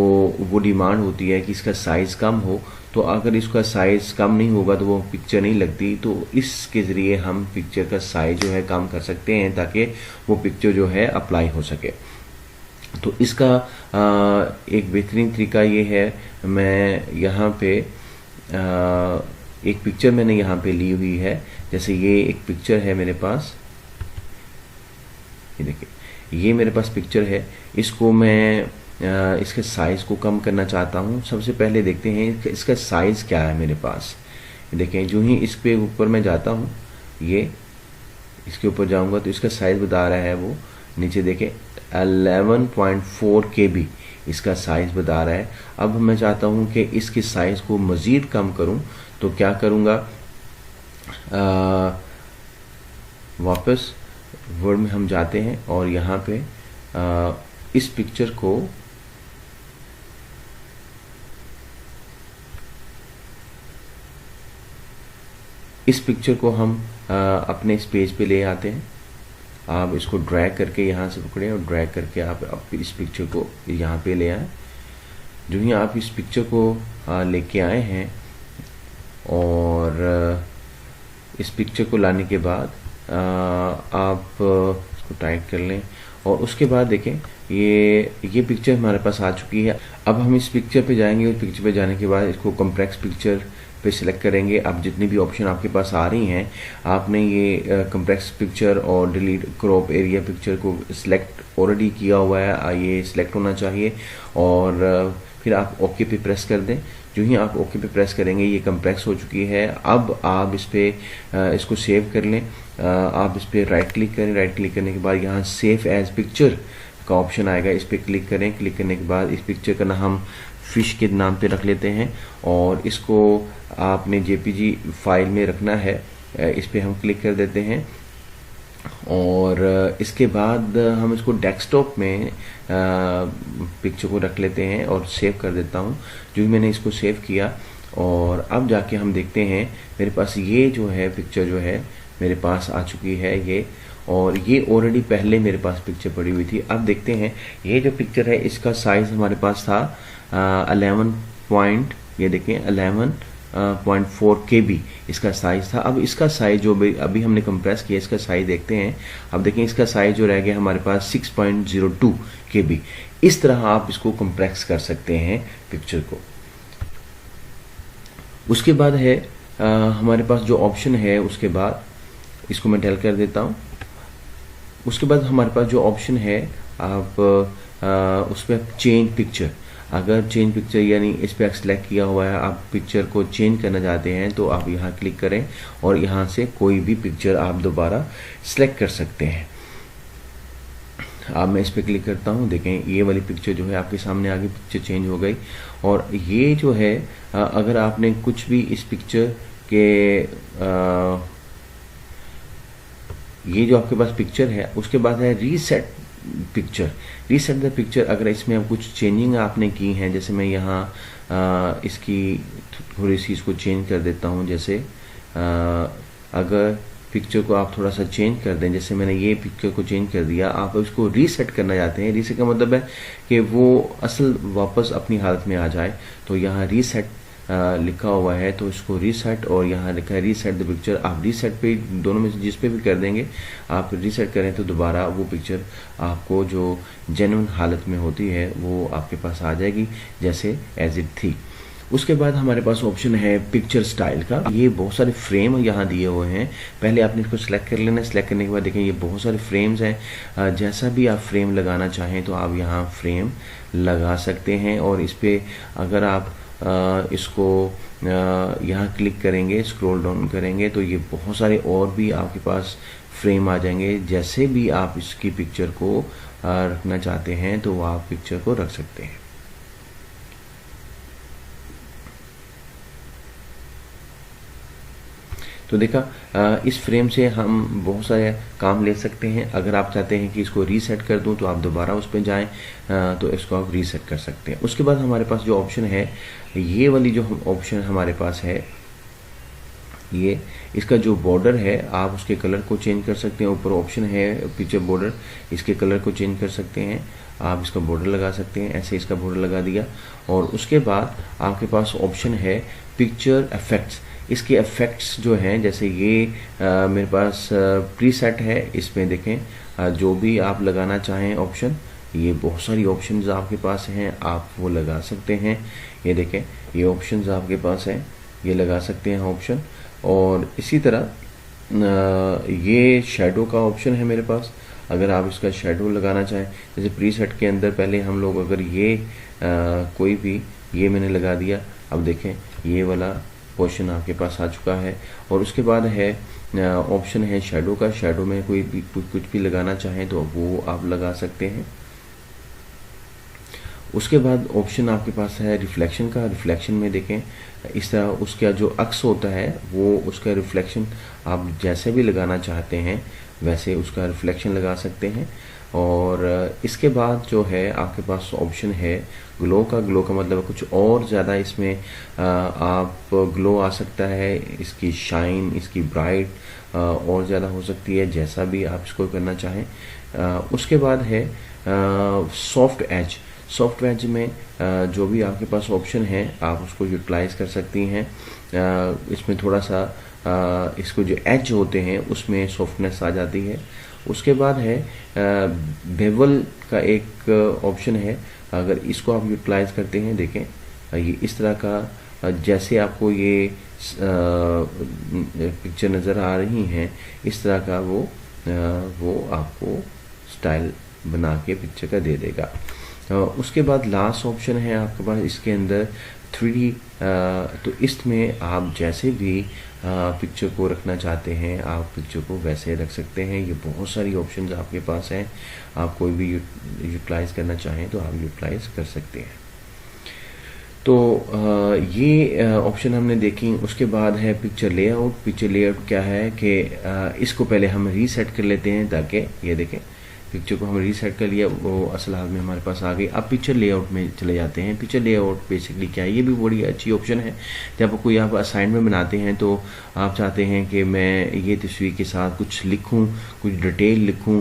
वो डिमांड होती है कि इसका साइज़ कम हो। तो अगर इसका साइज़ कम नहीं होगा तो वो पिक्चर नहीं लगती। तो इसके ज़रिए हम पिक्चर का साइज़ जो है कम कर सकते हैं ताकि वो पिक्चर जो है अप्लाई हो सके। तो इसका एक बेहतरीन तरीका ये है, मैं यहाँ पे एक पिक्चर मैंने यहाँ पे ली हुई है। जैसे ये एक पिक्चर है मेरे पास, ये देखिए ये मेरे पास पिक्चर है। इसको मैं इसके साइज़ को कम करना चाहता हूँ। सबसे पहले देखते हैं इसका साइज़ क्या है मेरे पास। देखें जो ही इस पे ऊपर मैं जाता हूँ, ये इसके ऊपर जाऊंगा तो इसका साइज़ बता रहा है वो, नीचे देखें 11.4 KB इसका साइज़ बता रहा है। अब मैं चाहता हूँ कि इसकी साइज़ को मज़ीद कम करूँ, तो क्या करूँगा, वापस वर्ड में हम जाते हैं और यहाँ पे इस पिक्चर को हम अपने इस पेज पे ले आते हैं। आप इसको ड्रैग करके यहाँ से पकड़ें और ड्रैग करके आप इस पिक्चर को यहाँ पे ले आए। जो ही आप इस पिक्चर को लेके आए हैं और इस पिक्चर को लाने के बाद आप इसको टाइट कर लें और उसके बाद देखें ये पिक्चर हमारे पास आ चुकी है। अब हम इस पिक्चर पे जाएंगे। उस पिक्चर पे जाने के बाद इसको कॉम्प्लेक्स पिक्चर पे सिलेक्ट करेंगे। अब जितनी भी ऑप्शन आपके पास आ रही हैं, आपने ये कॉम्प्लेक्स पिक्चर और डिलीट क्रॉप एरिया पिक्चर को सिलेक्ट ऑलरेडी किया हुआ है, ये सिलेक्ट होना चाहिए और फिर आप ओके पे प्रेस कर दें। जो ही आप ओके पे प्रेस करेंगे ये कॉम्प्लेक्स हो चुकी है। अब आप इस पे इसको सेव कर लें। आप इस पे राइट क्लिक करें। राइट क्लिक करने के बाद यहाँ सेव एज पिक्चर का ऑप्शन आएगा, इस पे क्लिक करें। क्लिक करने के बाद इस पिक्चर का नाम हम फिश के नाम पे रख लेते हैं और इसको आपने जेपीजी फाइल में रखना है। इस पे हम क्लिक कर देते हैं और इसके बाद हम इसको डेस्कटॉप में पिक्चर को रख लेते हैं और सेव कर देता हूँ। जो भी मैंने इसको सेव किया और अब जाके हम देखते हैं मेरे पास ये जो है पिक्चर जो है मेरे पास आ चुकी है ये, और ये ऑलरेडी पहले मेरे पास पिक्चर पड़ी हुई थी। अब देखते हैं ये जो पिक्चर है इसका साइज हमारे पास था 11.4 KB इसका साइज था। अब इसका साइज जो अभी हमने कंप्रेस किया इसका साइज देखते हैं। अब देखें इसका साइज जो रह गया हमारे पास 6.02 KB। इस तरह आप इसको कंप्रेस कर सकते हैं पिक्चर को। उसके बाद है हमारे पास जो ऑप्शन है, उसके बाद इसको मैं टेल कर देता हूँ। उसके बाद हमारे पास जो ऑप्शन है आप उस पर चेंज पिक्चर, अगर चेंज पिक्चर यानी इस पर सेलेक्ट किया हुआ है, आप पिक्चर को चेंज करना चाहते हैं तो आप यहाँ क्लिक करें और यहाँ से कोई भी पिक्चर आप दोबारा सेलेक्ट कर सकते हैं। अब मैं इस पर क्लिक करता हूँ, देखें ये वाली पिक्चर जो है आपके सामने आगे पिक्चर चेंज हो गई। और ये जो है अगर आपने कुछ भी इस पिक्चर के ये जो आपके पास पिक्चर है उसके बाद है reset picture. Reset the picture, अगर इसमें आप कुछ चेंजिंग आपने की हैं, जैसे मैं यहाँ इसकी थोड़ी सी इसको चेंज कर देता हूँ। जैसे अगर पिक्चर को आप थोड़ा सा चेंज कर दें, जैसे मैंने ये पिक्चर को चेंज कर दिया, आप उसको रीसेट करना चाहते हैं। रीसेट का मतलब है कि वो असल वापस अपनी हालत में आ जाए, तो यहाँ रीसेट लिखा हुआ है तो इसको रीसेट, और यहाँ लिखा है रीसेट द पिक्चर। आप रीसेट पे दोनों में से जिस पे भी कर देंगे, आप रीसेट करें तो दोबारा वो पिक्चर आपको जो जेन्युइन हालत में होती है वो आपके पास आ जाएगी जैसे एज इट थी। उसके बाद हमारे पास ऑप्शन है पिक्चर स्टाइल का। ये बहुत सारे फ्रेम यहाँ दिए हुए हैं, पहले आपने इसको सिलेक्ट कर लेना। सिलेक्ट करने के बाद देखें ये बहुत सारे फ्रेम्स हैं। जैसा भी आप फ्रेम लगाना चाहें तो आप यहाँ फ्रेम लगा सकते हैं। और इस पर अगर आप इसको यहाँ क्लिक करेंगे, स्क्रॉल डाउन करेंगे तो ये बहुत सारे और भी आपके पास फ्रेम आ जाएंगे। जैसे भी आप इसकी पिक्चर को रखना चाहते हैं तो आप पिक्चर को रख सकते हैं। तो देखा इस फ्रेम से हम बहुत सारे काम ले सकते हैं। अगर आप चाहते हैं कि इसको रीसेट कर दूं तो आप दोबारा उस पर जाएं तो इसको आप रीसेट कर सकते हैं। उसके बाद हमारे पास जो ऑप्शन है, ये वाली जो ऑप्शन हमारे पास है, ये इसका जो बॉर्डर है आप उसके कलर को चेंज कर सकते हैं। ऊपर ऑप्शन है पिक्चर बॉर्डर, इसके कलर को चेंज कर सकते हैं। आप इसका बॉर्डर लगा सकते हैं, ऐसे इसका बॉर्डर लगा दिया। और उसके बाद आपके पास ऑप्शन है पिक्चर इफेक्ट्स। इसके इफेक्ट्स जो हैं, जैसे ये मेरे पास प्रीसेट है, इसमें देखें जो भी आप लगाना चाहें ऑप्शन, ये बहुत सारी ऑप्शंस आपके पास हैं, आप वो लगा सकते हैं। ये देखें ये ऑप्शंस आपके पास हैं, ये लगा सकते हैं ऑप्शन। और इसी तरह ये शैडो का ऑप्शन है मेरे पास, अगर आप इसका शेडो लगाना चाहें, जैसे प्रीसेट के अंदर पहले हम लोग अगर ये कोई भी ये मैंने लगा दिया, अब देखें ये वाला पोर्शन आपके पास आ चुका है। और उसके बाद है ऑप्शन है शेडो का, शेडो में कोई भी कुछ भी लगाना चाहें तो वो आप लगा सकते हैं। उसके बाद ऑप्शन आपके पास है रिफ्लेक्शन का, रिफ्लेक्शन में देखें इस तरह उसका जो अक्स होता है वो उसका रिफ्लेक्शन आप जैसे भी लगाना चाहते हैं वैसे उसका रिफ्लेक्शन लगा सकते हैं। और इसके बाद जो है आपके पास ऑप्शन है ग्लो का, ग्लो का मतलब कुछ और ज़्यादा इसमें आप ग्लो आ सकता है, इसकी शाइन, इसकी ब्राइट और ज़्यादा हो सकती है, जैसा भी आप इसको करना चाहें। उसके बाद है सॉफ्ट एज, सॉफ्ट एज में जो भी आपके पास ऑप्शन है आप उसको यूटिलाइज कर सकती हैं। इसमें थोड़ा सा इसको जो एज होते हैं उसमें सॉफ्टनेस आ जाती है। उसके बाद है बेवल का एक ऑप्शन है, अगर इसको आप यूटिलाइज करते हैं देखें ये इस तरह का जैसे आपको ये पिक्चर नज़र आ रही हैं इस तरह का वो आपको स्टाइल बना के पिक्चर का दे देगा। उसके बाद लास्ट ऑप्शन है आपके पास इसके अंदर 3D, तो इसमें आप जैसे भी पिक्चर को रखना चाहते हैं आप पिक्चर को वैसे रख सकते हैं। ये बहुत सारी ऑप्शंस आपके पास हैं, आप कोई भी यूटिलाइज करना चाहें तो आप यूटिलाइज कर सकते हैं। तो ये ऑप्शन हमने देखी। उसके बाद है पिक्चर लेआउट। पिक्चर लेआउट क्या है कि इसको पहले हम रीसेट कर लेते हैं ताकि ये देखें पिक्चर को हम रीसेट कर लिया, वो असल हाल में हमारे पास आ गई। अब पिक्चर लेआउट में चले जाते हैं। पिक्चर लेआउट बेसिकली क्या है, ये भी बड़ी अच्छी ऑप्शन है। जब कोई आप असाइनमेंट बनाते हैं तो आप चाहते हैं कि मैं ये तस्वीर के साथ कुछ लिखूं, कुछ डिटेल लिखूं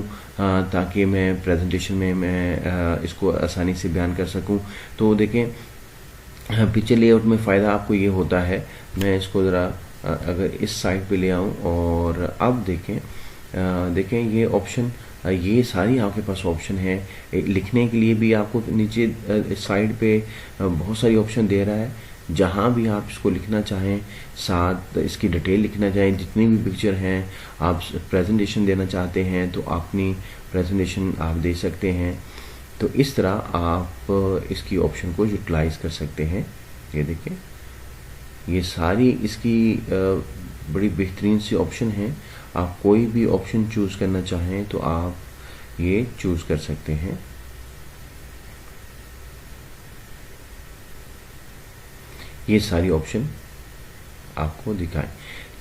ताकि मैं प्रेजेंटेशन में मैं इसको आसानी से बयान कर सकूं। तो देखें पिक्चर लेआउट में फ़ायदा आपको ये होता है, मैं इसको ज़रा अगर इस साइड पे ले आऊँ और अब देखें ये ऑप्शन, ये सारी आपके पास ऑप्शन है। लिखने के लिए भी आपको नीचे साइड पे बहुत सारी ऑप्शन दे रहा है, जहाँ भी आप इसको लिखना चाहें, साथ इसकी डिटेल लिखना चाहें, जितनी भी पिक्चर हैं आप प्रेजेंटेशन देना चाहते हैं तो अपनी प्रेजेंटेशन आप दे सकते हैं। तो इस तरह आप इसकी ऑप्शन को यूटिलाइज कर सकते हैं। ये देखें ये सारी इसकी बड़ी बेहतरीन सी ऑप्शन हैं। आप कोई भी ऑप्शन चूज़ करना चाहें तो आप ये चूज़ कर सकते हैं। ये सारी ऑप्शन आपको दिखाएं।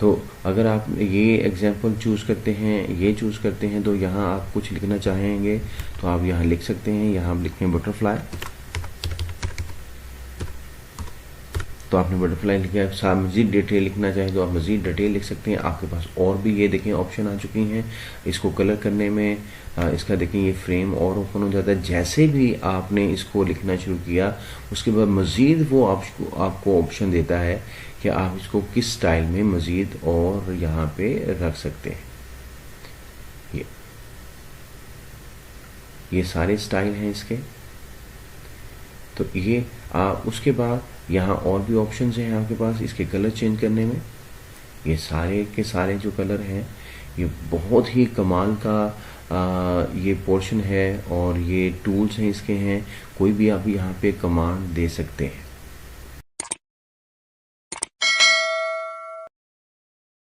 तो अगर आप ये एग्जांपल चूज़ करते हैं, ये चूज़ करते हैं तो यहाँ आप कुछ लिखना चाहेंगे तो आप यहाँ लिख सकते हैं। यहाँ आप लिखें बटरफ्लाई, तो आपने बटरफ्लाई लिखा। साथ मज़ीद डिटेल लिखना चाहें तो आप मज़ीद डिटेल लिख सकते हैं। आपके पास और भी ये देखें ऑप्शन आ चुकी हैं इसको कलर करने में। इसका देखें ये फ्रेम और ओपन हो जाता है। जैसे भी आपने इसको लिखना शुरू किया उसके बाद मज़ीद वो आपको ऑप्शन देता है कि आप इसको किस स्टाइल में मज़ीद और यहाँ पे रख सकते हैं। ये सारे स्टाइल हैं इसके। तो ये उसके बाद यहाँ और भी ऑप्शंस हैं आपके पास इसके कलर चेंज करने में। ये सारे के सारे जो कलर हैं ये बहुत ही कमाल का ये पोर्शन है और ये टूल्स हैं इसके हैं। कोई भी आप यहाँ पे कमांड दे सकते हैं।